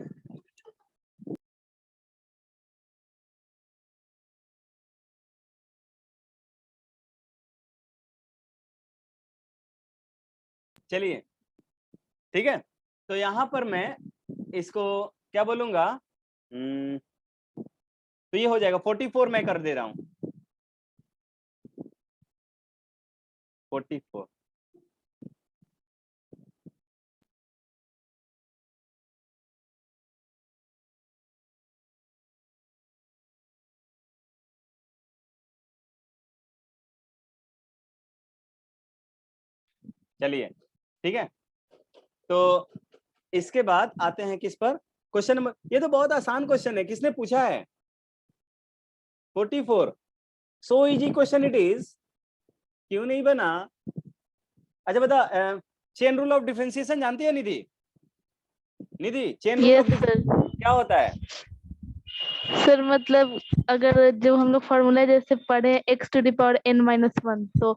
चलिए, ठीक है, तो यहां पर मैं इसको क्या बोलूंगा, तो ये हो जाएगा 44 मैं कर दे रहा हूं, 44। चलिए, ठीक है, तो इसके बाद आते हैं किस पर, क्वेश्चन नंबर, ये तो बहुत आसान क्वेश्चन है, किसने पूछा है? 44, so easy question it is, क्यों नहीं बना? अच्छा बता, चेन रूल ऑफ डिफरेंशिएशन जानती है Nidhi? Nidhi, chain rule of yes sir. क्या होता है? सर मतलब अगर जब हम लोग फॉर्मूला जैसे पढ़े x to the power n minus one, तो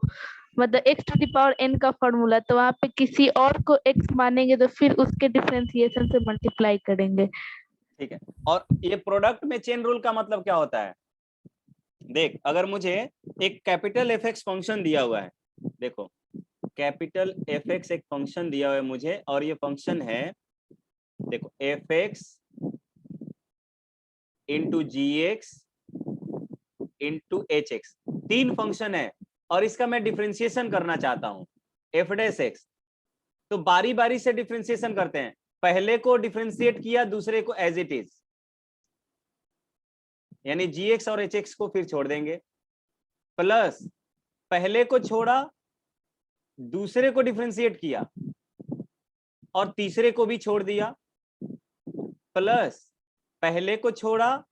मतलब x to the power n का फॉर्मूला, तो वहाँ पे किसी और को x मानेंगे तो फिर उसके डिफरेंशिएशन से मल्टीप्लाई करेंगे। ठीक है, और ये प्रोडक्ट में चेन रूल का मतलब क्या होता है? देख, अगर मुझे एक कैपिटल fx फंक्शन दिया हुआ है, देखो कैपिटल fx एक फंक्शन दिया हुआ है मुझे, और ये फंक्शन है, देखो fx into gx into hx, तीन फंक्शन है, और इसका मैं डिफरेंशिएशन करना चाहता हूं f डैश x। तो बारी बारी से डिफरेंशिएशन करते हैं, पहले को डिफरेंशिएट किया, दूसरे को एज इट इज, यानी gx और hx को फिर छोड़ देंगे, प्लस पहले को छोड़ा, दूसरे को डिफरेंशिएट किया, और तीसरे को भी छोड़ दिया, प्लस पहले को छोड़ा,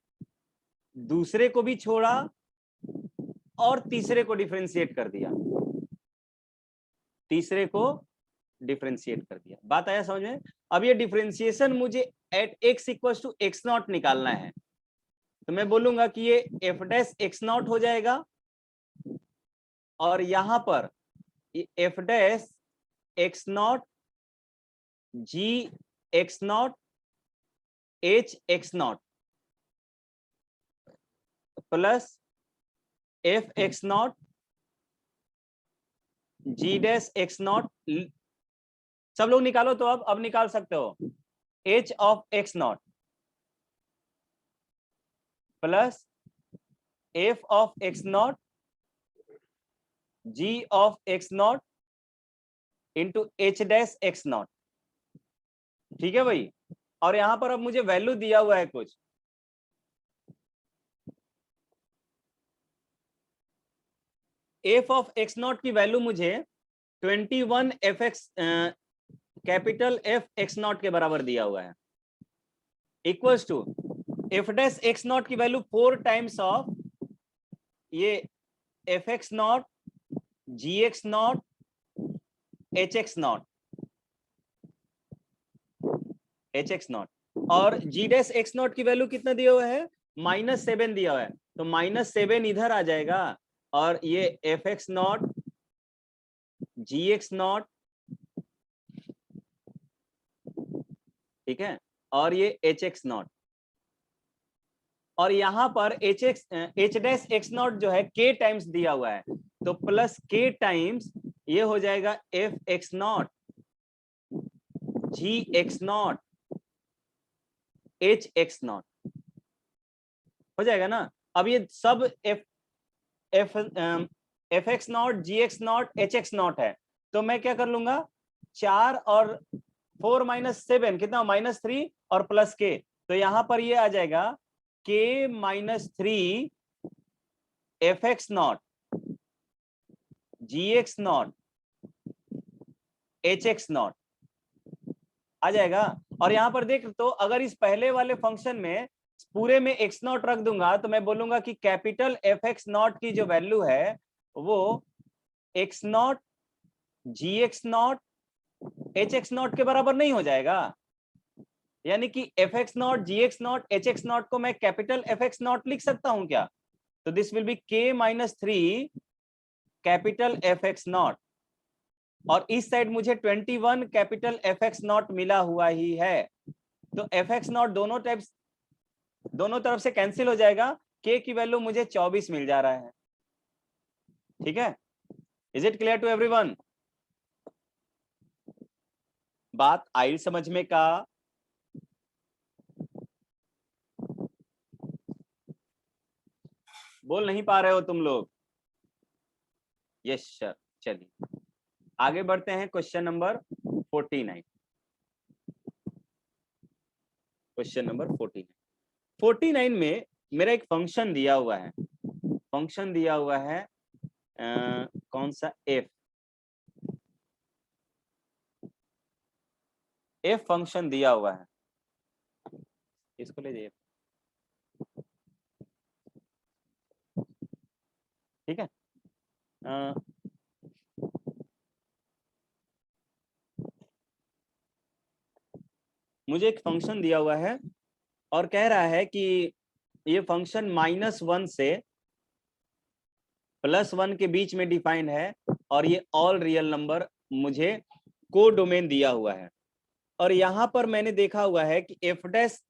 दूसरे को भी छोड़ा, और तीसरे को डिफरेंशिएट कर दिया, तीसरे को डिफरेंशिएट कर दिया। बात आया समझ में? अब ये डिफरेंशिएशन मुझे at x equals to x naught निकालना है, तो मैं बोलूंगा कि ये f डैश x नॉट हो जाएगा, और यहां पर f dash x not g x not h x not plus f x not g dash x not, सब लोग निकालो, तो अब निकाल सकते हो, h of x not plus f of x not g of x not into h dash x not, ठीक है भाई। और यहां पर अब मुझे वैल्यू दिया हुआ है कुछ, एफ ऑफ एक्स नॉट की वैल्यू मुझे 21 F X capital F X naught के बराबर दिया हुआ है, equals to F dash X naught की वैल्यू 4 टाइम्स ऑफ ये F X not G X not H X naught और जी डैश एक्स नॉट की वैल्यू कितना दिया हुआ है, -7 दिया हुआ है, तो -7 इधर आ जाएगा और ये F X not G X naught, ठीक है, और ये एच एक्स नॉट, और यहां पर एच डैश एक्स नॉट जो है के टाइम्स दिया हुआ है, तो प्लस के टाइम्स ये हो जाएगा F X not G X not H X naught हो जाएगा ना। अब ये सब F X not G X not H X naught है, तो मैं क्या कर लूंगा, 4 और 4 - 7 कितना, -3 और प्लस के, तो यहां पर ये आ जाएगा के -3 F X not G X not H X not आ जाएगा। और यहां पर देख तो अगर इस पहले वाले फंक्शन में पूरे में एक्स नॉट रख दूंगा तो मैं बोलूंगा कि कैपिटल एफ एक्स नॉट की जो वैल्यू है वो X not G X not H X naught के बराबर नहीं हो जाएगा, यानी कि F X not G X not H X naught को मैं कैपिटल एफ एक्स नॉट लिख सकता हूं क्या, तो दिस विल बी के -3 कैपिटल एफ एक्स नॉट, और इस साइड मुझे 21 कैपिटल एफ एक्स नॉट मिला हुआ ही है, तो एफ एक्स नॉट दोनों तरफ से कैंसिल हो जाएगा, के की वैल्यू मुझे 24 मिल जा रहा है। ठीक है, is it clear to everyone? बात आई समझ में का? बोल नहीं पा रहे हो तुम लोग? यस सर, चलिए आगे बढ़ते हैं। Question number 49। क्वेश्चन नंबर 49 में मेरा एक फंक्शन दिया हुआ है, फंक्शन दिया हुआ है कौन सा, एफ फंक्शन दिया हुआ है, इसको ले जाइए, ठीक है। मुझे एक फंक्शन दिया हुआ है और कह रहा है कि ये फंक्शन -1 से +1 के बीच में डिफाइंड है और ये ऑल रियल नंबर मुझे को डोमेन दिया हुआ है, और यहां पर मैंने देखा हुआ है कि एफ डैश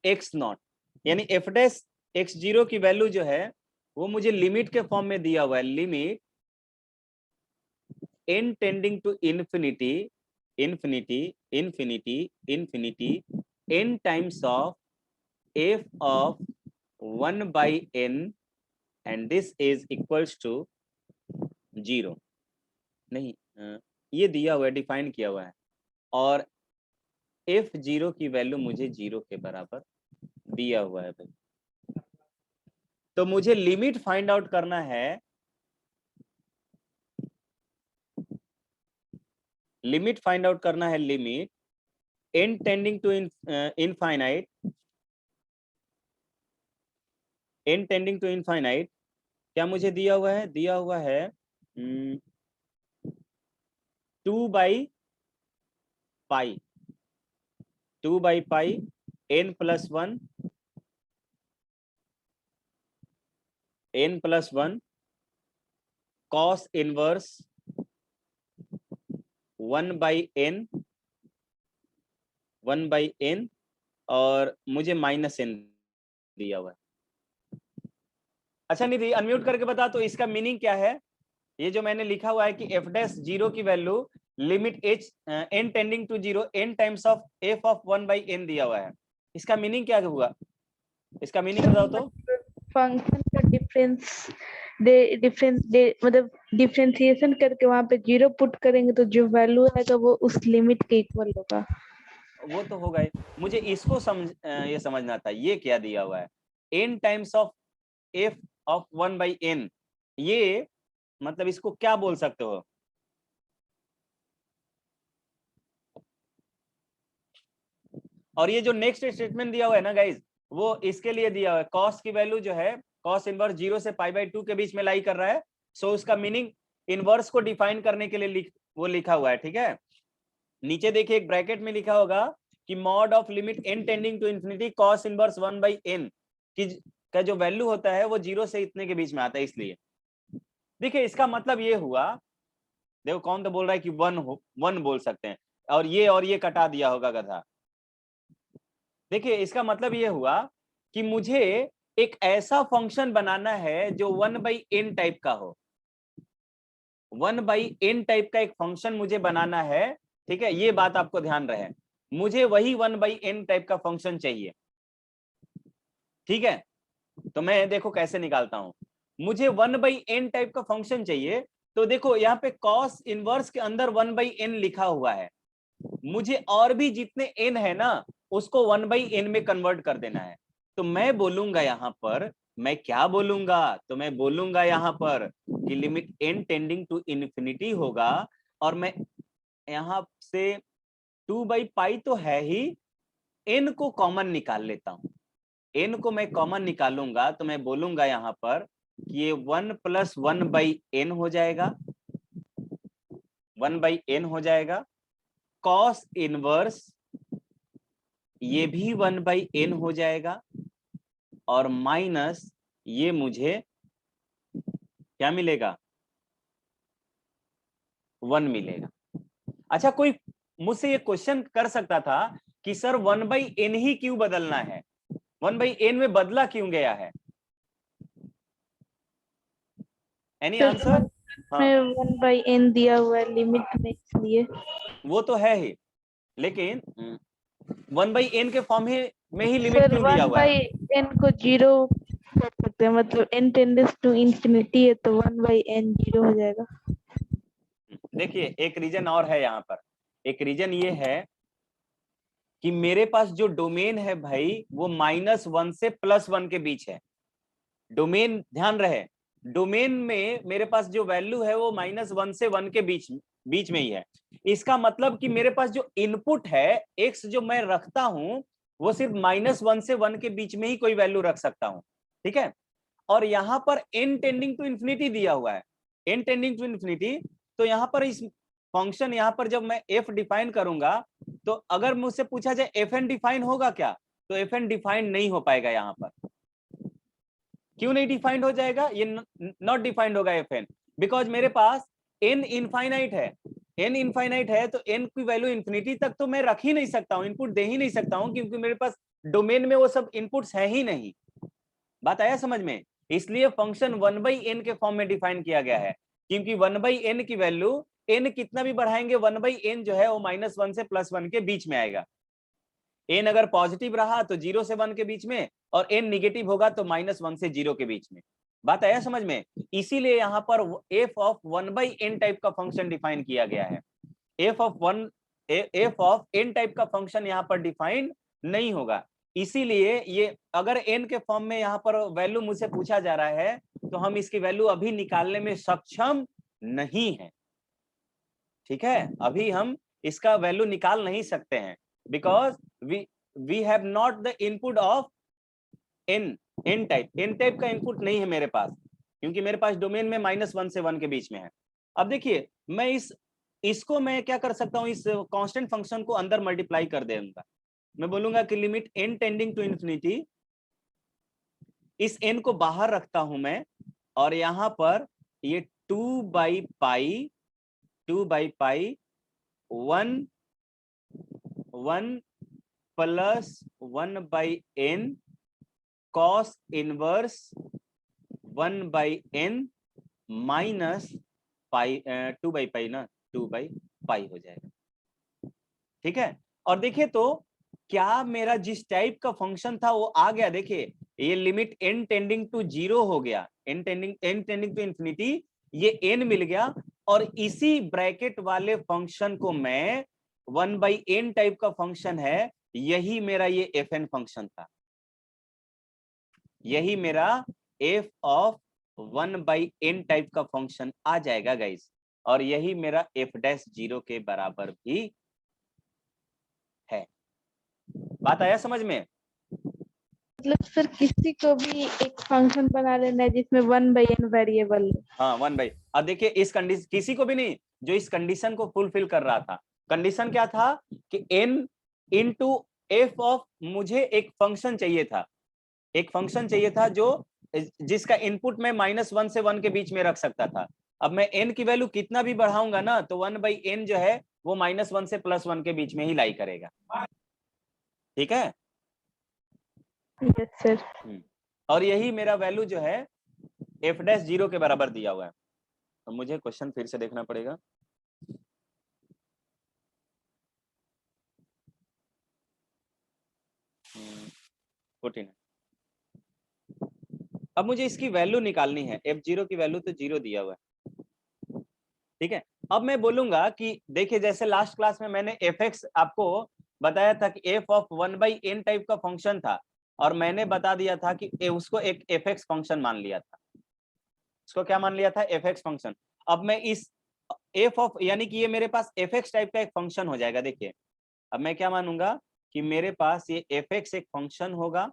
एक्स नॉट यानी एफ डैश x0 की वैल्यू जो है वो मुझे लिमिट के फॉर्म में दिया हुआ है, limit n tending to infinity n times of f of 1/n and this is equals to 0। नहीं, ये दिया हुआ है, डिफाइन किया हुआ है, और f0 की वैल्यू मुझे 0 के बराबर दिया हुआ है भाई। तो मुझे लिमिट फाइंड आउट करना है, लिमिट फाइंड आउट करना है, limit n tending to infinite, n tending to infinite क्या मुझे दिया हुआ है, दिया हुआ है 2/π n+1 cos इनवर्स 1/n और मुझे -n दिया हुआ है। अच्छा निधि अनम्यूट करके बता तो इसका मीनिंग क्या है, ये जो मैंने लिखा हुआ है कि f डैश 0 की value limit n tending to 0 n times of f of 1/n दिया हुआ है, इसका मीनिंग क्या हुआ, इसका मीनिंग बताओ तो। फंक्शन का मतलब डिफरेंशिएशन करके वहां पे 0 पुट करेंगे तो जो वैल्यू आएगा वो उस लिमिट के इक्वल होगा। वो तो होगा ही, मुझे इसको ये समझना था, ये क्या दिया हुआ है, n times of F of 1/n, ये मतलब इसको क्या बोल सकते हो? और ये जो नेक्स्ट स्टेटमेंट दिया हुआ है ना गाइज, वो इसके लिए दिया हुआ है, कॉस की वैल्यू जो है कॉस इनवर्स 0 से π/2 के बीच में लाई कर रहा है। सो उसका मीनिंग इनवर्स को डिफाइन करने के लिए वो लिखा हुआ है, ठीक है। नीचे देखिए एक ब्रैकेट में लिखा होगा कि mod of limit n tending to infinity cos inverse 1/n की का जो वैल्यू होता है वो 0 से इतने के बीच में आता है। इसलिए देखिए इसका मतलब ये हुआ, देखो कौन तो बोल रहा है कि 1 बोल सकते हैं, और ये कटा दिया होगा गधा। देखिए इसका मतलब ये हुआ कि मुझे एक ऐसा फंक्शन बनाना है जो 1/n टाइप का हो, 1/n टाइप का एक फंक्शन मुझे बनाना है, ठीक है। ये बात आपको ध्यान रहे, मुझे वही 1/n टाइप का फंक्शन चाहिए, ठीक है। तो मैं देखो कैसे निकालता हूं, मुझे 1/n टाइप का फंक्शन चाहिए। तो देखो यहाँ पे कॉस इनवर्स के अंदर 1/n लिखा हुआ है, मुझे और भी जितने n है ना उसको 1/n में कन्वर्ट कर देना है। तो मैं बोलूंगा यहाँ पर, मैं क्या बोलूंगा, तो मैं बोलूंगा यहाँ पर कि limit n tending to infinity होगा, और मैं यहाँ से 2/π तो है ही, n को कॉमन निकाल लेता हूं। n को मैं कॉमन निकालूंगा तो मैं बोलूंगा यहाँ पर कि ये 1 + 1/n हो जाएगा, 1/n हो जाएगा। कॉस इनवर्स ये भी 1/n हो जाएगा, और माइनस ये मुझे क्या मिलेगा, 1 मिलेगा। अच्छा, कोई मुझसे ये क्वेश्चन कर सकता था कि सर 1/n ही क्यों बदलना है, 1/n में बदला क्यों गया है? Any answer? हाँ, 1/n दिया हुआ है लिमिट में, इसलिए वो तो है ही, लेकिन 1/n के फॉर्म में ही लिमिट सर क्यों दिया हुआ है? 1/n को 0 कर सकते हैं, मतलब n टेंडेंस टू इंफिनिटी है तो 1/n 0 हो जाएगा। देखिए एक रीजन और है यहाँ पर, एक रीजन ये है कि मेरे पास जो डोमेन है भाई वो -1 से +1 के बीच है। डोमेन ध्यान रहे, डोमेन में मेरे पास जो वैल्यू है वो -1 से 1 के बीच में ही है। इसका मतलब कि मेरे पास जो इनपुट है x जो मैं रखता हूं वो सिर्फ -1 से 1 के बीच में ही कोई वैल्यू रख सकता हूं, ठीक है। और यहां पर n टेंडिंग टू इंफिनिटी दिया हुआ है, n टेंडिंग टू इंफिनिटी। तो यहां पर इस फंक्शन, यहां पर जब मैं f डिफाइन करूंगा तो अगर मुझसे पूछा जाए fn डिफाइन होगा क्या, तो fn डिफाइन नहीं हो पाएगा। यहां पर क्यों नहीं डिफाइंड हो जाएगा, ये नॉट डिफाइंड होगा fn, बिकॉज मेरे पास n इनफाइनाइट है, n इनफाइनाइट है तो n की वैल्यू इंफिनिटी तक तो मैं रख ही नहीं सकता हूं, इनपुट दे ही नहीं सकता हूं, क्योंकि मेरे पास डोमेन में वो सब इनपुट्स है ही नहीं। बात आया समझ में? इसलिए फंक्शन 1/n के फॉर्म में डिफाइन किया गया है, क्योंकि 1/n की वैल्यू n कितना भी बढ़ाएंगे 1/n जो है वो -1 से +1 के बीच में आएगा। n अगर पॉजिटिव रहा तो 0 से 1 के बीच में, और n निगेटिव होगा तो -1 से 0 के बीच में। बात आया समझ में? इसीलिए यहां पर f ऑफ 1/n टाइप का फंक्शन डिफाइन किया गया है। f ऑफ n टाइप का फंक्शन यहां पर डिफाइन नहीं होगा। इसीलिए ये अगर n के फॉर्म में यहां पर वैल्यू मुझसे पूछा जा रहा है तो हम इसकी वैल्यू अभी निकालने में सक्षम नहीं है, ठीक है। अभी हम इसका वैल्यू निकाल नहीं सकते हैं, because we have not the input of n type का इनपुट नहीं है मेरे पास, क्योंकि मेरे पास डोमेन में -1 से 1 के बीच में है। अब देखिए मैं इसको मैं क्या कर सकता हूं, इस कांस्टेंट फंक्शन को अंदर मल्टीप्लाई कर देऊंगा। मैं बोलूंगा कि limit n tending to infinity, इस n को बाहर रखता हूं मैं, और यहां पर ये 2/π 1 + 1/n cos inverse 1/n minus pi 2/π ना 2/π हो जाएगा, ठीक है। और देखिए तो क्या मेरा जिस टाइप का फंक्शन था वो आ गया, देखिए ये लिमिट n टेंडिंग टू 0 हो गया, n टेंडिंग टू इंफिनिटी, ये n मिल गया, और इसी ब्रैकेट वाले फंक्शन को मैं 1/n टाइप का फंक्शन है, यही मेरा ये fn फंक्शन था, यही मेरा f ऑफ 1/n टाइप का फंक्शन आ जाएगा गाइस, और यही मेरा f डैश 0 के बराबर भी है। बात आया समझ में? मतलब सर किसी को भी एक फंक्शन बना लेना है जिसमें 1/n वेरिएबल है। हाँ 1/, अब देखिए इस कंडीशन, किसी को भी नहीं, जो इस कंडीशन को फुलफिल कर रहा था। कंडीशन क्या था कि n इंटू एफ ऑफ, मुझे एक फंक्शन चाहिए था, एक फंक्शन चाहिए था जो जिसका इनपुट मैं -1 से 1 के बीच में रख सकता था। अब मैं n की वैल्यू कितना भी बढ़ाऊंगा ना, तो 1/n जो है वो -1 से +1 के बीच में ही लाई करेगा। ठीक है? Yes sir. और यही मेरा वैल्यू जो है f डैश 0 के बराबर दिया हुआ है। तो मुझे क्वेश्चन फिर से देखना पड़ेगा। अब मुझे इसकी वैल्यू निकालनी है, f0 की वैल्यू तो 0 दिया हुआ है। ठीक है, अब मैं बोलूंगा कि देखिए जैसे लास्ट क्लास में मैंने fx आपको बताया था कि f ऑफ 1/n टाइप का फंक्शन था, और मैंने बता दिया था कि उसको एक fx फंक्शन मान लिया था। इसको क्या मान लिया था? fx function. अब मैं इस f ऑफ, यानी कि ये मेरे पास fx टाइप का एक फंक्शन हो जाएगा। देखिए अब मैं क्या मानूंगा कि मेरे पास ये fx एक फंक्शन होगा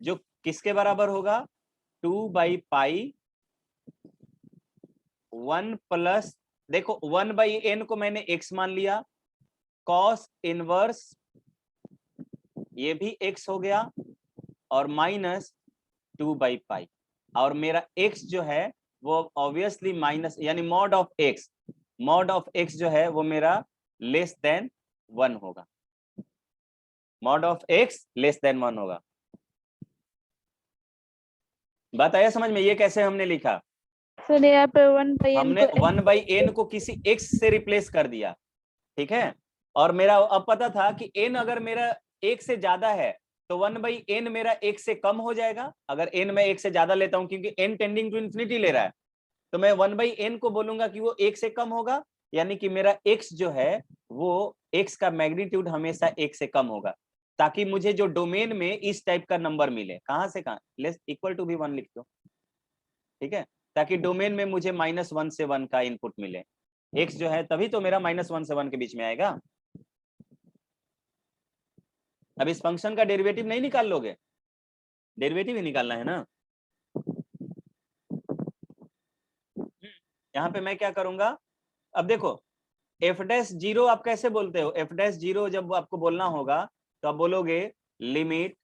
जो किसके बराबर होगा? 2/पाई 1 प्लस, देखो 1/n को मैंने x मान लिया, कॉस इनवर्स ये भी x हो गया, और -2/पाई, और मेरा x जो है वो ऑब्वियसली माइनस, यानी मॉड ऑफ x जो है वो मेरा लेस देन 1 होगा, mod of x less then 1 होगा। बात आया समझ में? ये कैसे हमने लिखा? सर यहाँ पे 1/n हमने को 1/n को किसी x से रिप्लेस कर दिया। ठीक है, और मेरा अब पता था कि n अगर मेरा 1 से ज्यादा है तो 1/n मेरा 1 से कम हो जाएगा। अगर n मैं 1 से ज्यादा लेता हूं, क्योंकि n टेंडिंग टू इन्फिनिटी ले रहा है, तो मैं 1/n को बोलूंगा कि वो 1 से कम होगा, यानी कि मेरा x जो है वो x का मैग्नीट्यूड हमेशा 1 से कम होगा, ताकि मुझे जो डोमेन में इस टाइप का नंबर मिले, कहां से कहां, लेस इक्वल टू भी 1 लिख दो। ठीक है, ताकि डोमेन में मुझे -1 से 1 का इनपुट मिले। x जो है तभी तो मेरा -1 से 1 के बीच में आएगा। अब इस फंक्शन का डेरिवेटिव नहीं निकाल लोगे? डेरिवेटिव ही निकालना है ना। यहाँ पे मैं क्या करूंगा, अब देखो f डैश 0 आप कैसे बोलते हो? f डैश 0 जब आपको बोलना होगा तो आप बोलोगे limit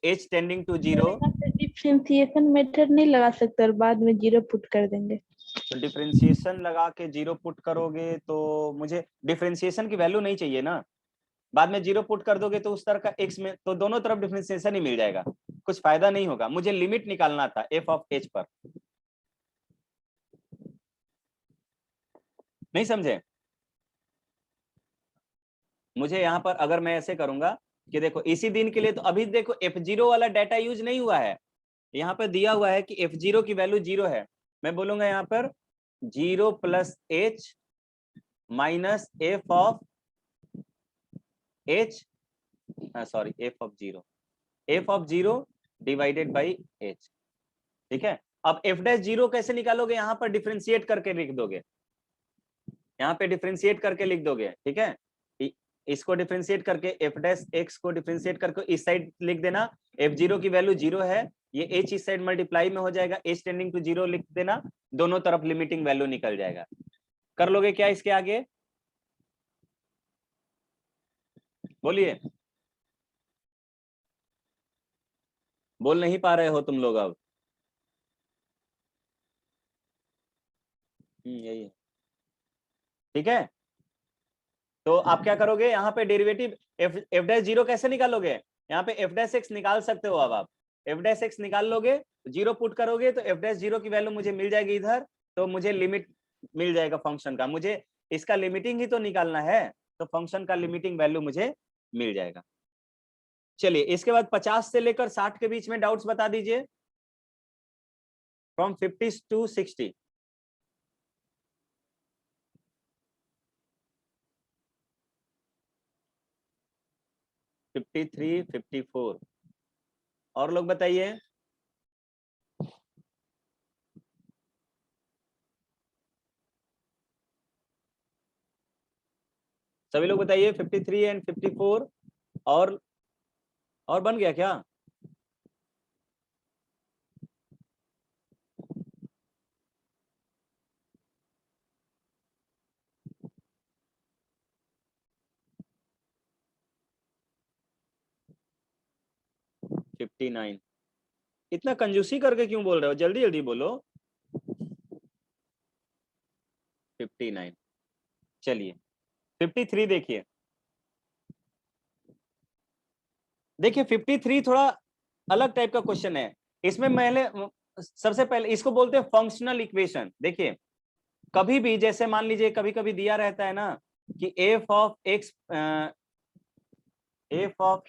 h tending to 0। Differentiation method नहीं लगा सकते और बाद में 0 पुट कर देंगे। तो डिफरेंशिएशन लगा के 0 पुट करोगे तो मुझे डिफरेंशिएशन की वैल्यू नहीं चाहिए ना, बाद में 0 पुट कर दोगे तो उस तरह का x में तो दोनों तरफ डिफरेंशिएशन ही मिल जाएगा, कुछ फायदा नहीं होगा। मुझे लिमिट निकालना था f ऑफ h पर, नहीं समझे? मुझे यहाँ पर अगर मैं ऐसे करूंगा कि देखो इसी दिन के लिए, तो अभी देखो f0 वाला डाटा यूज नहीं हुआ है, यहाँ पर दिया हुआ है कि f0 की वैल्यू 0 है। मैं बोलूंगा यहाँ पर 0 plus h minus f of h, sorry f of 0 divided by h। ठीक है, अब f डैश 0 कैसे निकालोगे? यहाँ पर डिफरेंशिएट करके लिख दोगे, यहाँ पे डिफरेंशिएट करके लिख दोगे। ठीक है, इसको डिफरेंशिएट करके f डैश x को डिफरेंशिएट करके इस साइड लिख देना, f0 की वैल्यू 0 है, ये h इस साइड मल्टीप्लाई में हो जाएगा, h टेंडिंग टू 0 लिख देना, दोनों तरफ लिमिटिंग वैल्यू निकल जाएगा। कर लोगे क्या इसके आगे? बोलिए, बोल नहीं पा रहे हो तुम लोग अब? यही है। ठीक है, तो आप क्या करोगे, यहाँ पे डेरिवेटिव f डैश 0 कैसे निकालोगे? यहाँ पे f डैश x निकाल सकते हो। अब आप f डैश x निकाल लोगे, 0 पुट करोगे तो f डैश 0 की वैल्यू मुझे मिल जाएगी इधर, तो मुझे लिमिट मिल जाएगा फंक्शन का। मुझे इसका लिमिटिंग ही तो निकालना है, तो फंक्शन का लिमिटिंग वैल्यू मुझे मिल जाएगा। चलिए इसके बाद 50 से लेकर 60 के बीच में डाउट्स बता दीजिए, फ्रॉम 50 टू 60। 53, 54। और लोग बताइए। सभी लोग बताइए 53 एंड 54। और बन गया क्या? फिफ्टी 59। इतना कंजूसी करके क्यों बोल रहे हो? जल्दी जल्दी बोलो। 59। चलिए 53 देखिए। देखिए 53 थोड़ा अलग टाइप का क्वेश्चन है। इसमें सबसे पहले इसको बोलते हैं फंक्शनल इक्वेशन। देखिए कभी भी जैसे मान लीजिए कभी कभी दिया रहता है ना कि F of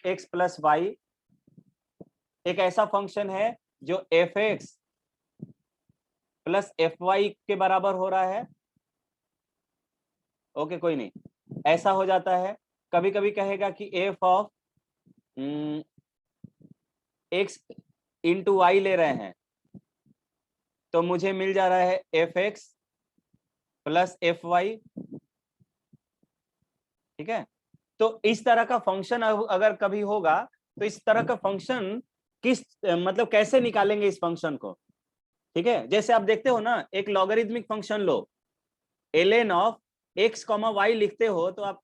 X plus Y एक ऐसा फंक्शन है जो F X plus F Y के बराबर हो रहा है। ओके कोई नहीं, ऐसा हो जाता है। कभी कभी कहेगा कि F of X into Y ले रहे हैं तो मुझे मिल जा रहा है F X plus F Y. ठीक है, तो इस तरह का फंक्शन अगर कभी होगा तो इस तरह का फंक्शन किस मतलब कैसे निकालेंगे इस फंक्शन को? ठीक है, जैसे आप देखते हो ना एक लॉगरिथमिक फंक्शन लो, ln of x comma Y लिखते हो तो आप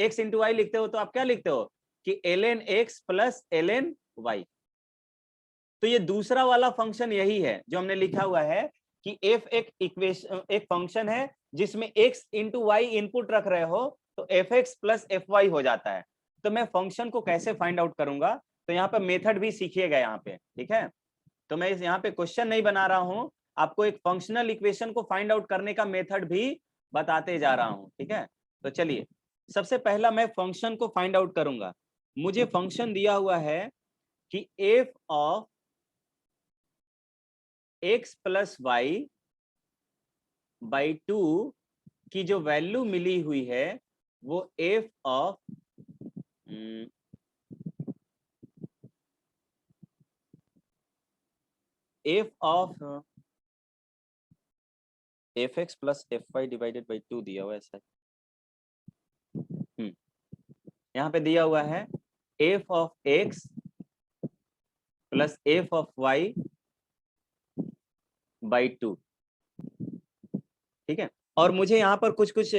x इंटू वाई लिखते हो तो आप क्या लिखते हो कि ln x plus ln y। तो ये दूसरा वाला फंक्शन यही है जो हमने लिखा हुआ है कि f एक फंक्शन है जिसमें x इंटू वाई इनपुट रख रहे हो तो F X plus F Y हो जाता है। तो मैं फंक्शन को कैसे फाइंड आउट करूंगा, तो यहाँ पे मेथड भी सीखिएगा यहाँ पे। ठीक है, तो मैं यहाँ पे क्वेश्चन नहीं बना रहा हूं, आपको एक फंक्शनल इक्वेशन को फाइंड आउट करने का मेथड भी बताते जा रहा हूं। ठीक है, तो चलिए सबसे पहला मैं फंक्शन को फाइंड आउट करूंगा। मुझे फंक्शन दिया हुआ है कि F of X plus Y by 2 की जो वैल्यू मिली हुई है वो F of F X plus F Y divided by 2 दिया हुआ है ऐसा। यहाँ पे दिया हुआ है F of X plus F of Y by 2। ठीक है, और मुझे यहाँ पर कुछ कुछ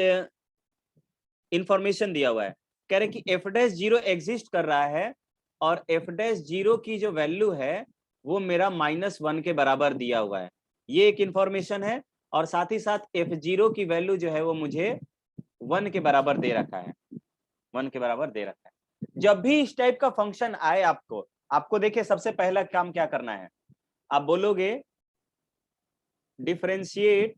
इंफॉर्मेशन दिया हुआ है। कह रहे कि एफ डैश जीरो एग्जिस्ट कर रहा है और एफ डैश जीरो की जो वैल्यू है वो मेरा -1 के बराबर दिया हुआ है। ये एक इंफॉर्मेशन है, और साथ ही साथ एफ जीरो की वैल्यू जो है वो मुझे 1 के बराबर दे रखा है। 1 के बराबर दे रखा है। जब भी इस टाइप का फंक्शन आए आपको देखिए सबसे पहला काम क्या करना है, आप बोलोगे differentiate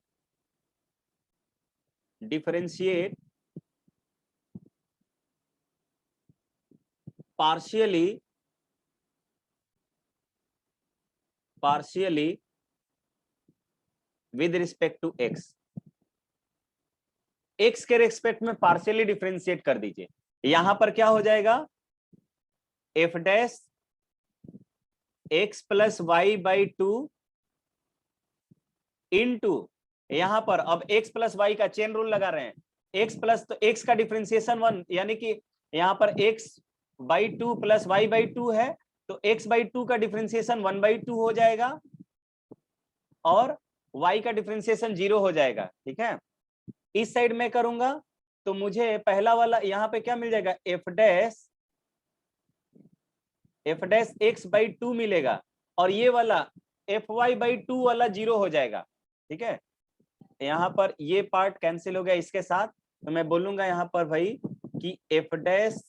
partially with respect to x। x के रेस्पेक्ट में पार्शियली डिफरेंशिएट कर दीजिए। यहां पर क्या हो जाएगा, F dash X plus Y by 2 into, यहां पर अब x प्लस वाई का चेन रूल लगा रहे हैं। x प्लस तो x का डिफरेंशिएशन 1, यानी कि यहां पर x by 2 plus Y by 2 है तो x बाई 2 का डिफरेंशिएशन 1 बाई 2 हो जाएगा और y का डिफरेंशिएशन 0 हो जाएगा। ठीक है, इस साइड में करूंगा तो मुझे पहला वाला यहाँ पे क्या मिल जाएगा, एफ डैश एक्स बाई 2 मिलेगा और ये वाला एफ वाई बाई 2 वाला 0 हो जाएगा। ठीक है, यहाँ पर ये पार्ट कैंसिल हो गया इसके साथ, तो मैं बोलूंगा यहाँ पर भाई कि F dash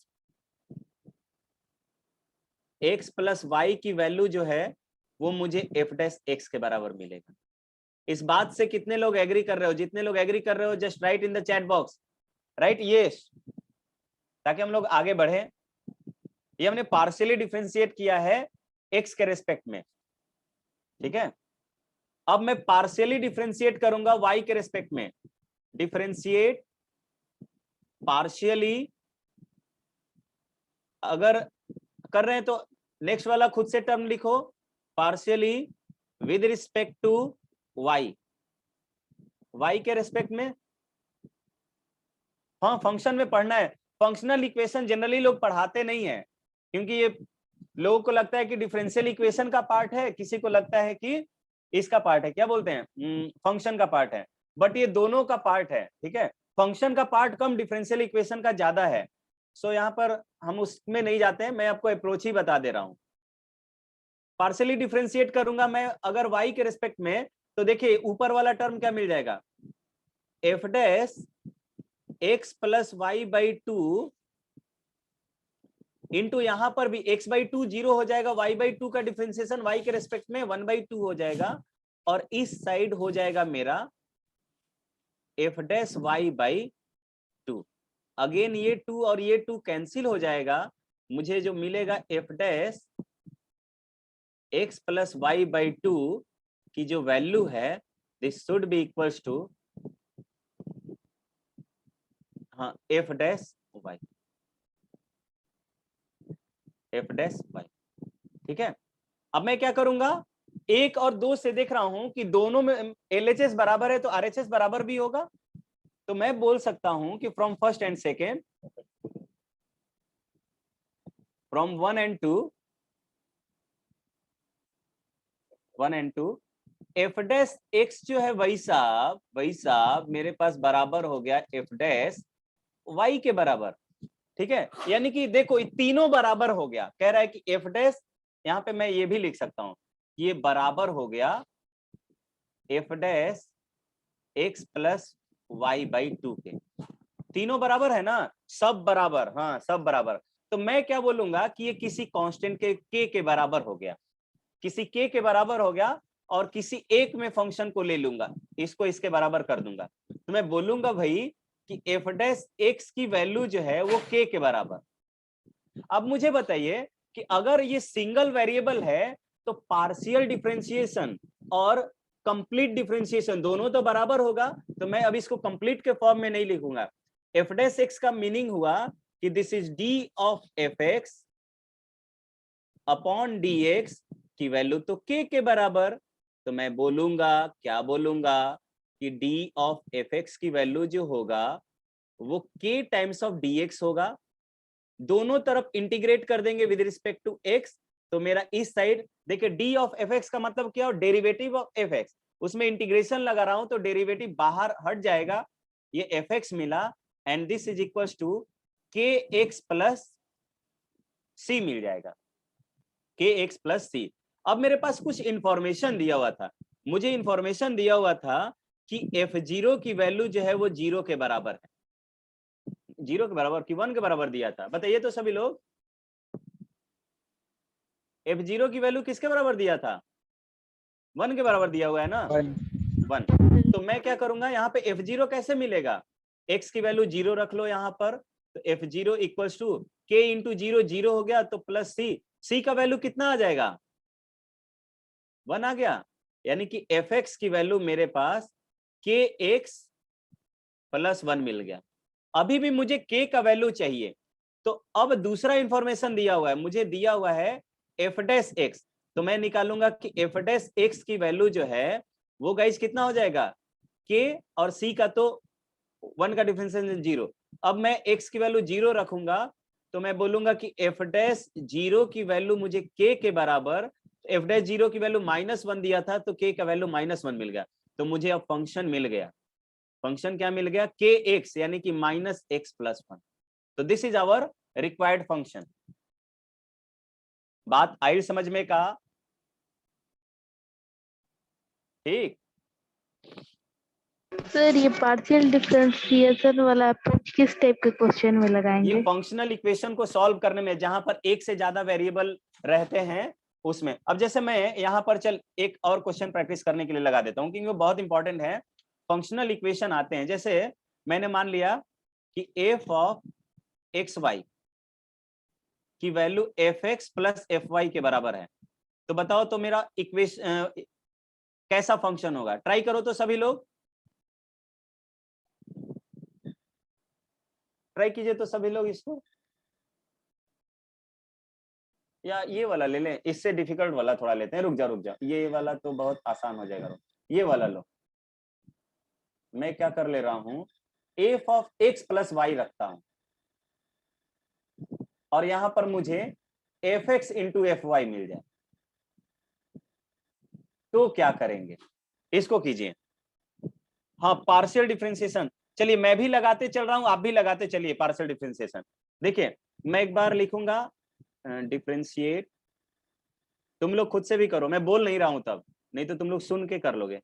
X plus Y की वैल्यू जो है वो मुझे एफ डैश एक्स के बराबर मिलेगा। इस बात से कितने लोग एग्री कर रहे हो? जितने लोग एग्री कर रहे हो just right in the chat box, right yes, ताकि हम लोग आगे बढ़े। ये हमने पार्शियली डिफरेंशिएट किया है एक्स के रेस्पेक्ट में। ठीक है, अब मैं पार्शियली डिफरेंशिएट करूंगा वाई के रेस्पेक्ट में। डिफरेंशिएट पार्शियली, अगर कर रहे हैं तो नेक्स्ट वाला खुद से टर्म लिखो, partially with respect to Y, Y के रेस्पेक्ट में। हाँ फंक्शन में पढ़ना है, फंक्शनल इक्वेशन जनरली लोग पढ़ाते नहीं है, क्योंकि ये लोगों को लगता है कि डिफरेंशियल इक्वेशन का पार्ट है, किसी को लगता है कि इसका पार्ट है, क्या बोलते हैं, फंक्शन का पार्ट है, बट ये दोनों का पार्ट है, ठीक है। फंक्शन का पार्ट कम, डिफरेंशियल इक्वेशन का ज्यादा है। सो यहाँ पर हम उसमें नहीं जाते हैं, मैं आपको अप्रोच ही बता दे रहा हूँ। पार्शियली डिफरेंशिएट करूंगा मैं अगर y के रिस्पेक्ट में, तो देखिए ऊपर वाला टर्म क्या मिल जाएगा, F dash X plus Y by two into यहाँ पर भी x बाई टू 0 हो जाएगा, y बाई टू का डिफरेंशिएशन y के रेस्पेक्ट में 1/2 हो जाएगा, और इस साइड हो जाएगा मेरा F dash Y by two. Again ये 2 और ये 2 कैंसिल हो जाएगा, मुझे जो मिलेगा F dash X plus Y by two की जो वैल्यू है, this should be equals to हाँ F dash Y, F dash Y, ठीक है। अब मैं क्या करूंगा, 1 और 2 से देख रहा हूं कि दोनों में एलएचएस बराबर है तो आरएचएस बराबर भी होगा, तो मैं बोल सकता हूं कि from first and second, from 1 and 2 F dash X जो है वही साहब मेरे पास बराबर हो गया एफ डैश वाई के बराबर, ठीक है। यानी कि देखो तीनों बराबर हो गया, कह रहा है कि एफ डैश, यहाँ पे मैं ये भी लिख सकता हूं, ये बराबर हो गया F dash X plus Y by two के, तीनों बराबर है ना, सब बराबर, हाँ सब बराबर। तो मैं क्या बोलूंगा कि ये किसी कांस्टेंट के बराबर हो गया, किसी के बराबर हो गया, और किसी एक में फंक्शन को ले लूंगा, इसको इसके बराबर कर दूंगा, तो मैं बोलूंगा भाई कि एफ डैश एक्स की वैल्यू जो है वो के बराबर। अब मुझे बताइए कि अगर ये सिंगल वेरिएबल है तो पार्शियल डिफरेंशिएशन और कंप्लीट डिफरेंशिएशन दोनों तो बराबर होगा, तो मैं अब इसको कंप्लीट के फॉर्म में नहीं लिखूंगा। एफ डैश एक्स का मीनिंग हुआ कि this is D of F x upon D x की वैल्यू तो के बराबर, तो मैं बोलूंगा, क्या बोलूंगा कि डी ऑफ एफ एक्स की वैल्यू जो होगा वो के टाइम्स ऑफ डी एक्स होगा, दोनों तरफ इंटीग्रेट कर देंगे विद रिस्पेक्ट टू एक्स, तो मेरा इस साइड देखिए डी ऑफ एफ एक्स का मतलब क्या हो, डेरिवेटिव ऑफ एफ एक्स, उसमें इंटीग्रेशन लगा रहा हूं तो डेरिवेटिव बाहर हट जाएगा, ये एफ एक्स मिला, and this is equal to K X plus C मिल जाएगा, के एक्स प्लस सी। अब मेरे पास कुछ इंफॉर्मेशन दिया हुआ था, मुझे इंफॉर्मेशन दिया हुआ था कि एफ जीरो की वैल्यू जो है वो 0 के बराबर है, 0 के बराबर कि 1 के बराबर दिया था, बताइए तो सभी लोग, एफ जीरो की वैल्यू किसके बराबर दिया था, 1 के बराबर दिया हुआ है ना, 1। तो मैं क्या करूंगा, यहाँ पे एफ जीरो कैसे मिलेगा, एक्स की वैल्यू 0 रख लो यहाँ पर, तो एफ जीरो इक्वल्स टू के इंटू 0, 0 हो गया तो प्लस सी, सी का वैल्यू कितना आ जाएगा, 1 आ गया, यानी कि एफ एक्स की वैल्यू मेरे पास के एक्स प्लस 1 मिल गया। अभी भी मुझे के का वैल्यू चाहिए, तो अब दूसरा इंफॉर्मेशन दिया हुआ है, मुझे दिया हुआ है एफ डैश एक्स, तो मैं निकालूंगा कि एफ डैश एक्स की वैल्यू जो है वो गाइस कितना हो जाएगा, के और सी का तो 1 का डिफरेंशिएशन 0, अब मैं एक्स की वैल्यू 0 रखूंगा, तो मैं बोलूंगा कि एफ डैश 0 की वैल्यू मुझे के बराबर, एफ डैश 0 की वैल्यू -1 दिया था तो के का वैल्यू -1 मिल गया, तो मुझे अब फंक्शन मिल गया, फंक्शन क्या मिल गया, के एक्स यानी कि -x + 1, तो this is our required function. बात आई समझ में का, ठीक। सर ये पार्शियल डिफरेंशिएशन वाला अप्रोच किस टाइप के क्वेश्चन में ये लगाएंगे? फंक्शनल इक्वेशन को सॉल्व करने में, जहां पर एक से ज्यादा वेरिएबल रहते हैं उसमें। अब जैसे मैं यहाँ पर चल एक और क्वेश्चन प्रैक्टिस करने के लिए लगा देता हूँ, क्योंकि वो बहुत इंपॉर्टेंट है। फंक्शनल इक्वेशन आते हैं, जैसे मैंने मान लिया कि एफ ऑफ एक्स वाई की value F X plus F Y के बराबर है, तो बताओ तो मेरा इक्वेशन कैसा फंक्शन होगा, ट्राई करो तो सभी लोग, ट्राई कीजिए तो सभी लोग इसको। या ये वाला ले लें, इससे डिफिकल्ट वाला थोड़ा लेते हैं। रुक जा, ये वाला तो बहुत आसान हो जाएगा। ये वाला लो। मैं क्या कर ले रहा हूं, F of X plus Y रखता हूं और यहां पर मुझे F X into F Y मिल जाए। तो क्या करेंगे, इसको कीजिए। हाँ, पार्शियल डिफरेंशिएशन। चलिए मैं भी लगाते चल रहा हूं, आप भी लगाते चलिए पार्शियल डिफरेंशिएशन। देखिए मैं एक बार लिखूंगा डिफरेंशिएट, तुम लोग खुद से भी करो, मैं बोल नहीं रहा हूं तब, नहीं तो तुम लोग सुन के कर लोगे।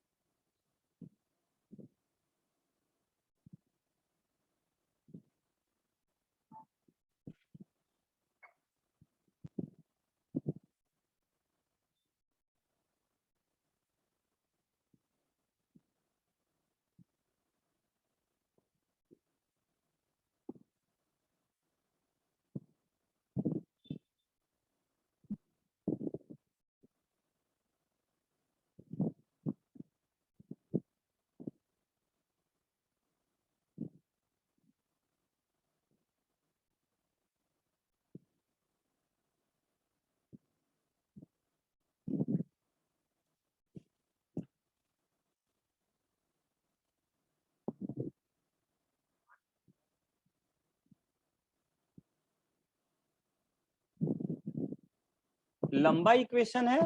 लंबा इक्वेशन है,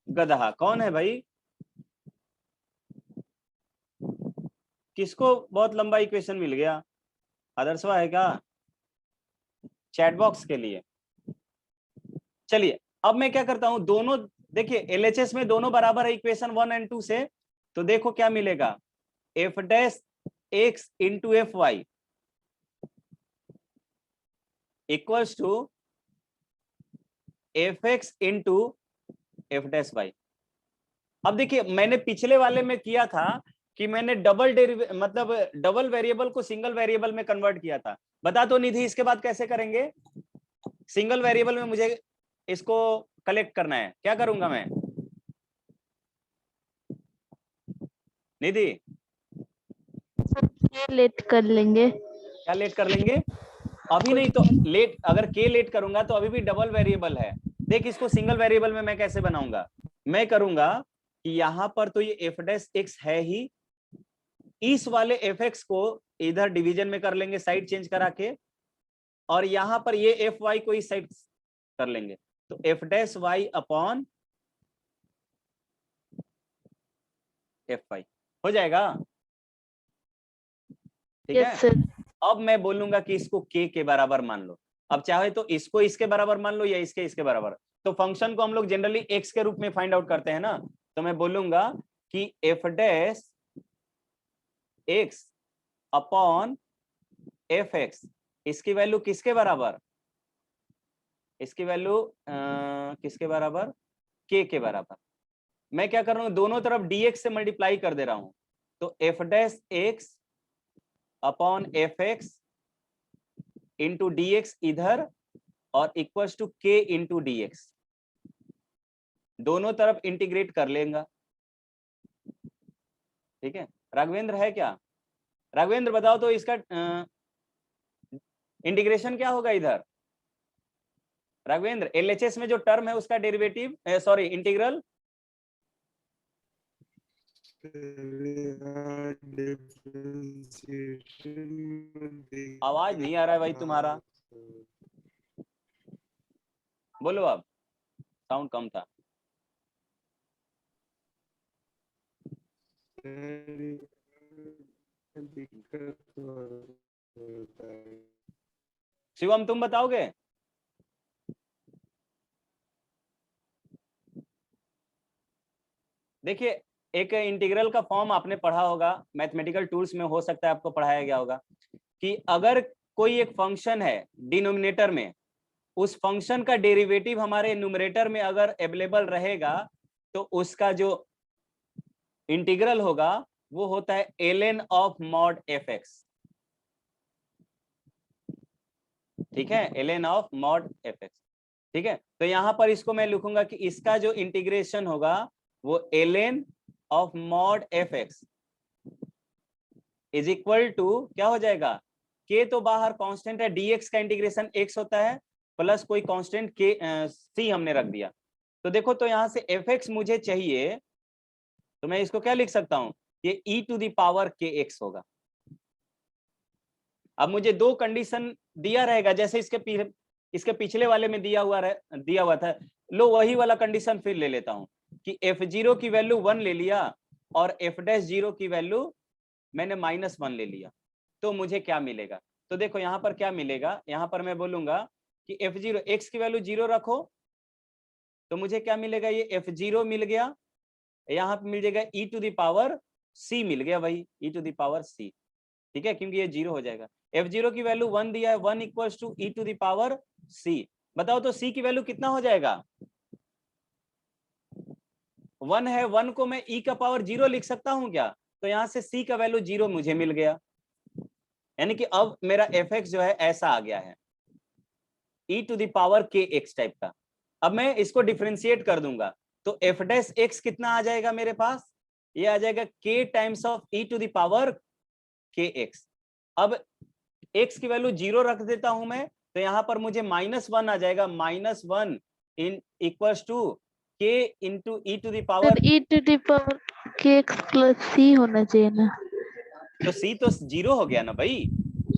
गधा कौन है भाई? किसको बहुत लंबा इक्वेशन मिल गया? आदर्शवा है क्या? चैट बॉक्स के लिए। चलिए अब मैं क्या करता हूं, दोनों देखिए एलएचएस में दोनों बराबर है इक्वेशन 1 एंड 2 से, तो देखो क्या मिलेगा, F dash X into F Y equals to F X into F dash Y. अब देखिए मैंने पिछले वाले में किया था कि मैंने मतलब डबल वेरिएबल को सिंगल वेरिएबल में कन्वर्ट किया था। बता दो निधि इसके बाद कैसे करेंगे? सिंगल वेरिएबल में मुझे इसको कलेक्ट करना है, क्या करूंगा मैं निधि? लेट कर लेंगे। क्या लेट कर लेंगे? अभी नहीं तो लेट, अगर के लेट करूंगा तो अभी भी डबल वेरिएबल है। देख इसको सिंगल वेरिएबल में मैं कैसे बनाऊंगा, मैं करूंगा कि यहां पर तो ये एफ डैश एक्स है ही, इस वाले एफ एक्स को इधर डिवीजन में कर लेंगे साइड चेंज करा के, और यहां पर ये एफ वाई को इस साइड कर लेंगे, तो F dash Y upon F Y हो जाएगा। ठीक यस है, सर। अब मैं बोलूंगा कि इसको के बराबर मान लो। अब चाहे तो इसको इसके बराबर मान लो या इसके बराबर। तो फंक्शन को हम लोग जनरली एक्स के रूप में फाइंड आउट करते हैं ना, तो मैं बोलूंगा कि F dash x upon F x, इसकी वैल्यू किसके बराबर, इसकी वैल्यू किसके बराबर, के बराबर। मैं क्या कर रहा हूं, दोनों तरफ dx से मल्टीप्लाई कर दे रहा हूं, तो F dash x upon F X into D x इधर और इक्वल्स टू के इंटू डी एक्स, दोनों तरफ इंटीग्रेट कर लेगा। ठीक है, राघवेंद्र है क्या? राघवेंद्र बताओ तो इसका इंटीग्रेशन क्या होगा इधर? राघवेंद्र एलएचएस में जो टर्म है उसका डेरिवेटिव सॉरी इंटीग्रल आवाज नहीं आ रहा है भाई तुम्हारा, बोलो अब, साउंड कम था। शिवम तुम बताओगे? देखिए एक इंटीग्रल का फॉर्म आपने पढ़ा होगा मैथमेटिकल टूल्स में, हो सकता है आपको पढ़ाया गया होगा कि अगर कोई एक फंक्शन है डिनोमिनेटर में, उस फंक्शन का डेरिवेटिव हमारे न्यूमरेटर में अगर अवेलेबल रहेगा तो उसका जो इंटीग्रल होगा वो होता है ln of mod F x. ठीक है, ln of mod F x. ठीक है, तो यहां पर इसको मैं लिखूंगा कि इसका जो इंटीग्रेशन होगा वो ln of mod F X is equal to क्या हो जाएगा, के तो बाहर कांस्टेंट है, dx का इंटीग्रेशन x होता है, प्लस कोई कांस्टेंट के सी हमने रख दिया। तो देखो, तो यहाँ से एफ एक्स मुझे चाहिए, तो मैं इसको क्या लिख सकता हूँ, ये ई to the power K x होगा। अब मुझे दो कंडीशन दिया रहेगा, जैसे इसके पिछले वाले में दिया हुआ था। लो वही वाला कंडीशन फिर ले लेता हूँ कि f0 की वैल्यू 1 ले लिया और f'0 की वैल्यू मैंने -1 ले लिया, तो मुझे क्या मिलेगा। तो देखो यहाँ पर क्या मिलेगा, यहाँ पर मैं बोलूंगा कि f0 x की वैल्यू 0 रखो, तो मुझे क्या मिलेगा, ये f0 मिल गया, यहाँ पे मिल जाएगा e to the power c मिल गया, वही e to the power c, ठीक है, क्योंकि ये 0 हो जाएगा। f0 की वैल्यू 1 दिया है, 1 equals to e to the power c। बताओ तो c की वैल्यू कितना हो जाएगा, 1 है, 1 को मैं e का पावर 0 लिख सकता हूं क्या, तो यहां से c का वैल्यू 0 मुझे मिल गया, यानी कि अब मेरा fx जो है ऐसा आ गया है, e to the power K x type का। अब मैं इसको डिफरेंशिएट कर दूंगा, तो f डैश x कितना आ जाएगा मेरे पास, ये आ जाएगा k times of e to the power K X. अब x की वैल्यू 0 रख देता हूं मैं, तो यहां पर मुझे -1 आ जाएगा, -1 in equals to k into E to the power, sir e to the power K X plus C होना चाहिए ना, तो c तो 0 हो गया ना भाई,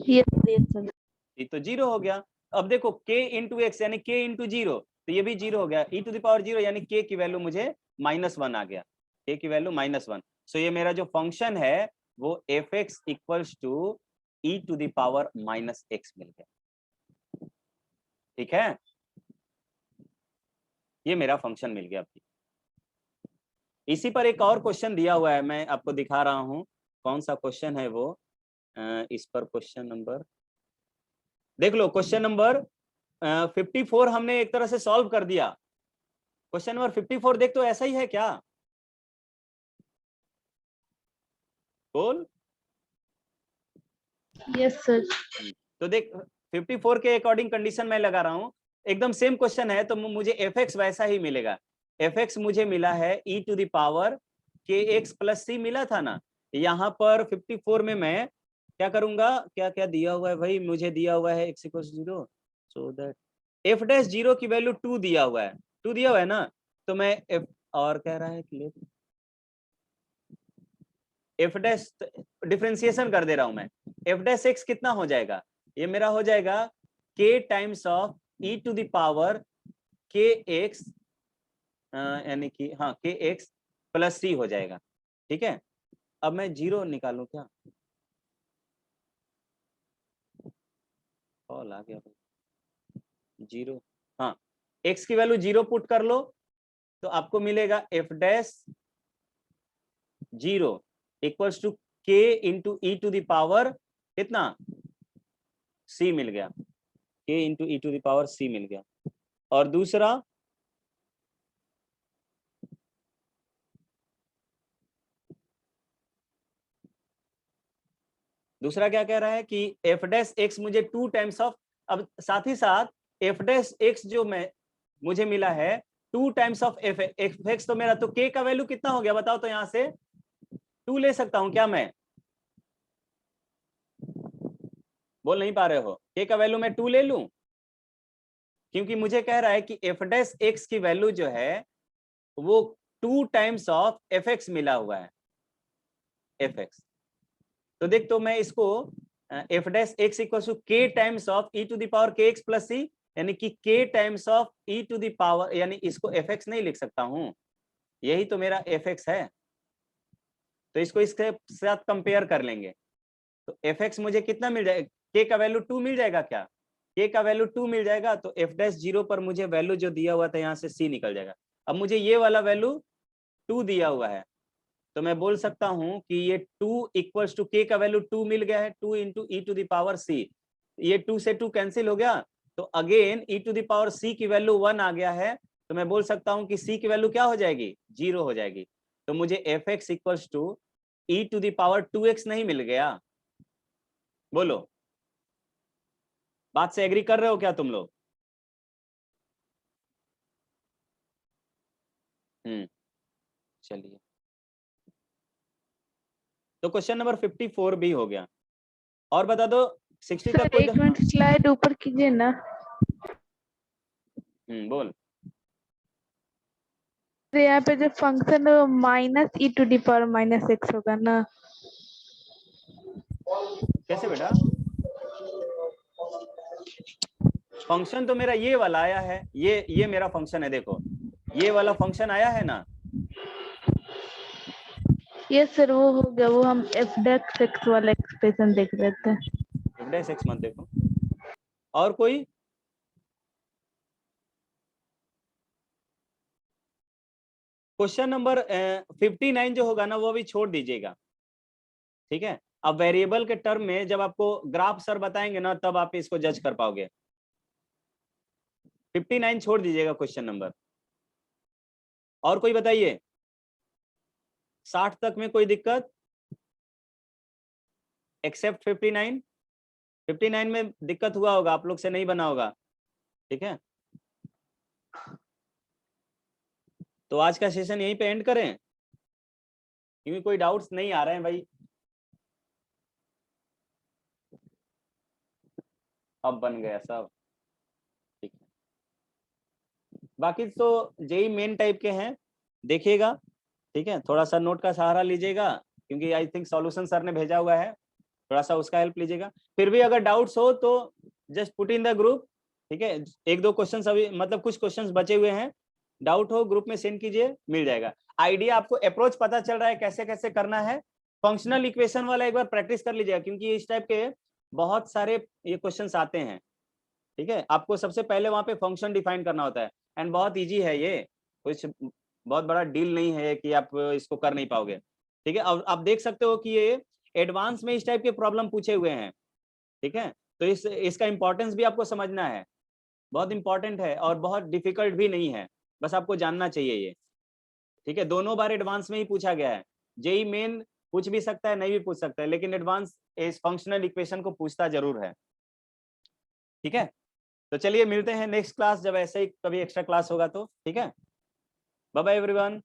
ये सर c तो 0 हो गया। अब देखो k इंटू एक्स यानी k इंटू 0, तो ये भी 0 हो गया, e टू द पावर 0 यानी k की वैल्यू मुझे -1 आ गया, k की वैल्यू -1। सो ये मेरा जो फंक्शन है वो f(x) equals to e to the power -x मिल गया, ठीक है, ये मेरा फंक्शन मिल गया। इसी पर एक और क्वेश्चन दिया हुआ है, मैं आपको दिखा रहा हूं कौन सा क्वेश्चन है वो। इस पर क्वेश्चन नंबर देख लो, क्वेश्चन नंबर 54 हमने एक तरह से सॉल्व कर दिया। क्वेश्चन नंबर 54 देख तो ऐसा ही है क्या, बोल। Yes sir. तो देख 54 के अकॉर्डिंग कंडीशन मैं लगा रहा हूं, एकदम सेम क्वेश्चन है, तो मुझे fx वैसा ही मिलेगा। fx मुझे मिला है e to the power K X plus सी मिला था ना, यहाँ पर 54 में मैं क्या करूंगा, क्या क्या दिया हुआ है भाई, मुझे दिया हुआ है x equal 0, so that f dash 0 की वैल्यू 2 दिया हुआ है, 2 दिया हुआ है ना, तो मैं f और कह रहा है कि f डैश डिफरेंशिएशन कर दे रहा हूं मैं, f डैश x कितना हो जाएगा, ये मेरा हो जाएगा k times of e to the power K X, यानी कि हाँ के एक्स प्लस सी हो जाएगा, ठीक है। अब मैं 0 निकालूं क्या, कॉल आ गया 0, हाँ x की वैल्यू 0 पुट कर लो, तो आपको मिलेगा f dash 0 equals to k into E to the power कितना c मिल गया, k into E to the power c मिल गया। और दूसरा क्या कह रहा है कि f डैश x मुझे 2 टाइम्स ऑफ, अब साथ ही साथ f डैश x जो मुझे मिला है 2 टाइम्स ऑफ f x, तो मेरा तो k का वैल्यू कितना हो गया बताओ, तो यहां से 2 ले सकता हूं क्या मैं, बोल नहीं पा रहे हो, k का वैल्यू मैं 2 ले लूं, क्योंकि मुझे कह रहा है कि f डैश x की वैल्यू जो है वो 2 टाइम्स ऑफ fx मिला हुआ है, fx। तो देख, तो मैं इसको f dash x equal to k times of e to the power K X plus C, यानी कि k times of e to the power, यानी इसको fx नहीं लिख सकता हूं, यही तो मेरा fx है, तो इसको इसके साथ कंपेयर कर लेंगे, तो fx मुझे कितना मिल जाएगा, k का वैल्यू 2 मिल जाएगा क्या, k का वैल्यू 2 मिल जाएगा, तो f डैश 0 पर मुझे वैल्यू जो दिया हुआ था यहाँ से c निकल जाएगा। अब मुझे ये वाला वैल्यू 2 दिया हुआ है, तो मैं बोल सकता हूं कि ये 2 इक्वल्स टू k का वैल्यू 2 मिल गया है, 2 into E to the power c, ये 2 से 2 कैंसिल हो गया, तो again e to the power c की वैल्यू 1 आ गया है, तो मैं बोल सकता हूं कि c की वैल्यू क्या हो जाएगी, 0 हो जाएगी, तो मुझे fx equals to e to the power 2x नहीं मिल गया, बोलो, बात से एग्री कर रहे हो क्या तुम लोग। चलिए, तो क्वेश्चन नंबर 54 भी हो गया, और बता दो 60 सर तक कोई एक मिनट स्लाइड ऊपर कीजिए ना। बोल। तो यहाँ पे जो फंक्शन है वो minus E to the power minus X होगा ना? कैसे बेटा? फंक्शन तो मेरा ये वाला आया है, ये मेरा फंक्शन है, देखो ये वाला फंक्शन आया है ना। ये सर वो हो गया, वो हम एफ डेक्स एक्स वाला एक्सप्रेशन देख रहे थे। एफ डैश एक्स मत देखो। और कोई? क्वेश्चन नंबर 59 जो होगा ना वो भी छोड़ दीजिएगा, ठीक है। अब वेरिएबल के टर्म में जब आपको ग्राफ सर बताएंगे ना तब आप इसको जज कर पाओगे। 59 छोड़ दीजिएगा क्वेश्चन नंबर। और कोई बताइए, 60 तक में कोई दिक्कत? एक्सेप्ट 59। 59 में दिक्कत हुआ होगा, आप लोग से नहीं बना होगा, ठीक है। तो आज का सेशन यहीं पे एंड करें, क्योंकि कोई डाउट्स नहीं आ रहे हैं भाई। अब बन गया सब, ठीक है। बाकी तो जेई मेन टाइप के हैं, देखिएगा, ठीक है। थोड़ा सा नोट का सहारा लीजिएगा, क्योंकि आई थिंक सॉल्यूशन सर ने भेजा हुआ है, थोड़ा सा उसका हेल्प लीजिएगा। फिर भी अगर डाउट्स हो तो just put in the group, ठीक है। एक दो क्वेश्चंस अभी, मतलब कुछ क्वेश्चंस बचे हुए हैं, डाउट हो ग्रुप में सेंड कीजिए, मिल जाएगा। आइडिया आपको अप्रोच पता चल रहा है कैसे कैसे करना है। फंक्शनल इक्वेशन वाला एक बार प्रैक्टिस कर लीजिएगा, क्योंकि इस टाइप के बहुत सारे ये क्वेश्चंस आते हैं, ठीक है। आपको सबसे पहले वहां पे फंक्शन डिफाइन करना होता है, एंड बहुत इजी है ये, कुछ बहुत बड़ा डील नहीं है कि आप इसको कर नहीं पाओगे, ठीक है। अब आप देख सकते हो कि ये एडवांस में इस टाइप के प्रॉब्लम पूछे हुए हैं, ठीक है। तो इसका इंपॉर्टेंस भी आपको समझना है, बहुत इंपॉर्टेंट है और बहुत डिफिकल्ट भी नहीं है, बस आपको जानना चाहिए ये, ठीक है। दोनों बार एडवांस में ही पूछा गया है। जेई मेन पूछ भी सकता है, नहीं भी पूछ सकता है, लेकिन एडवांस इस फंक्शनल इक्वेशन को पूछता जरूर है, ठीक है। तो चलिए मिलते हैं नेक्स्ट क्लास, जब ऐसे ही कभी एक्स्ट्रा क्लास होगा तो, ठीक है। Bye bye everyone.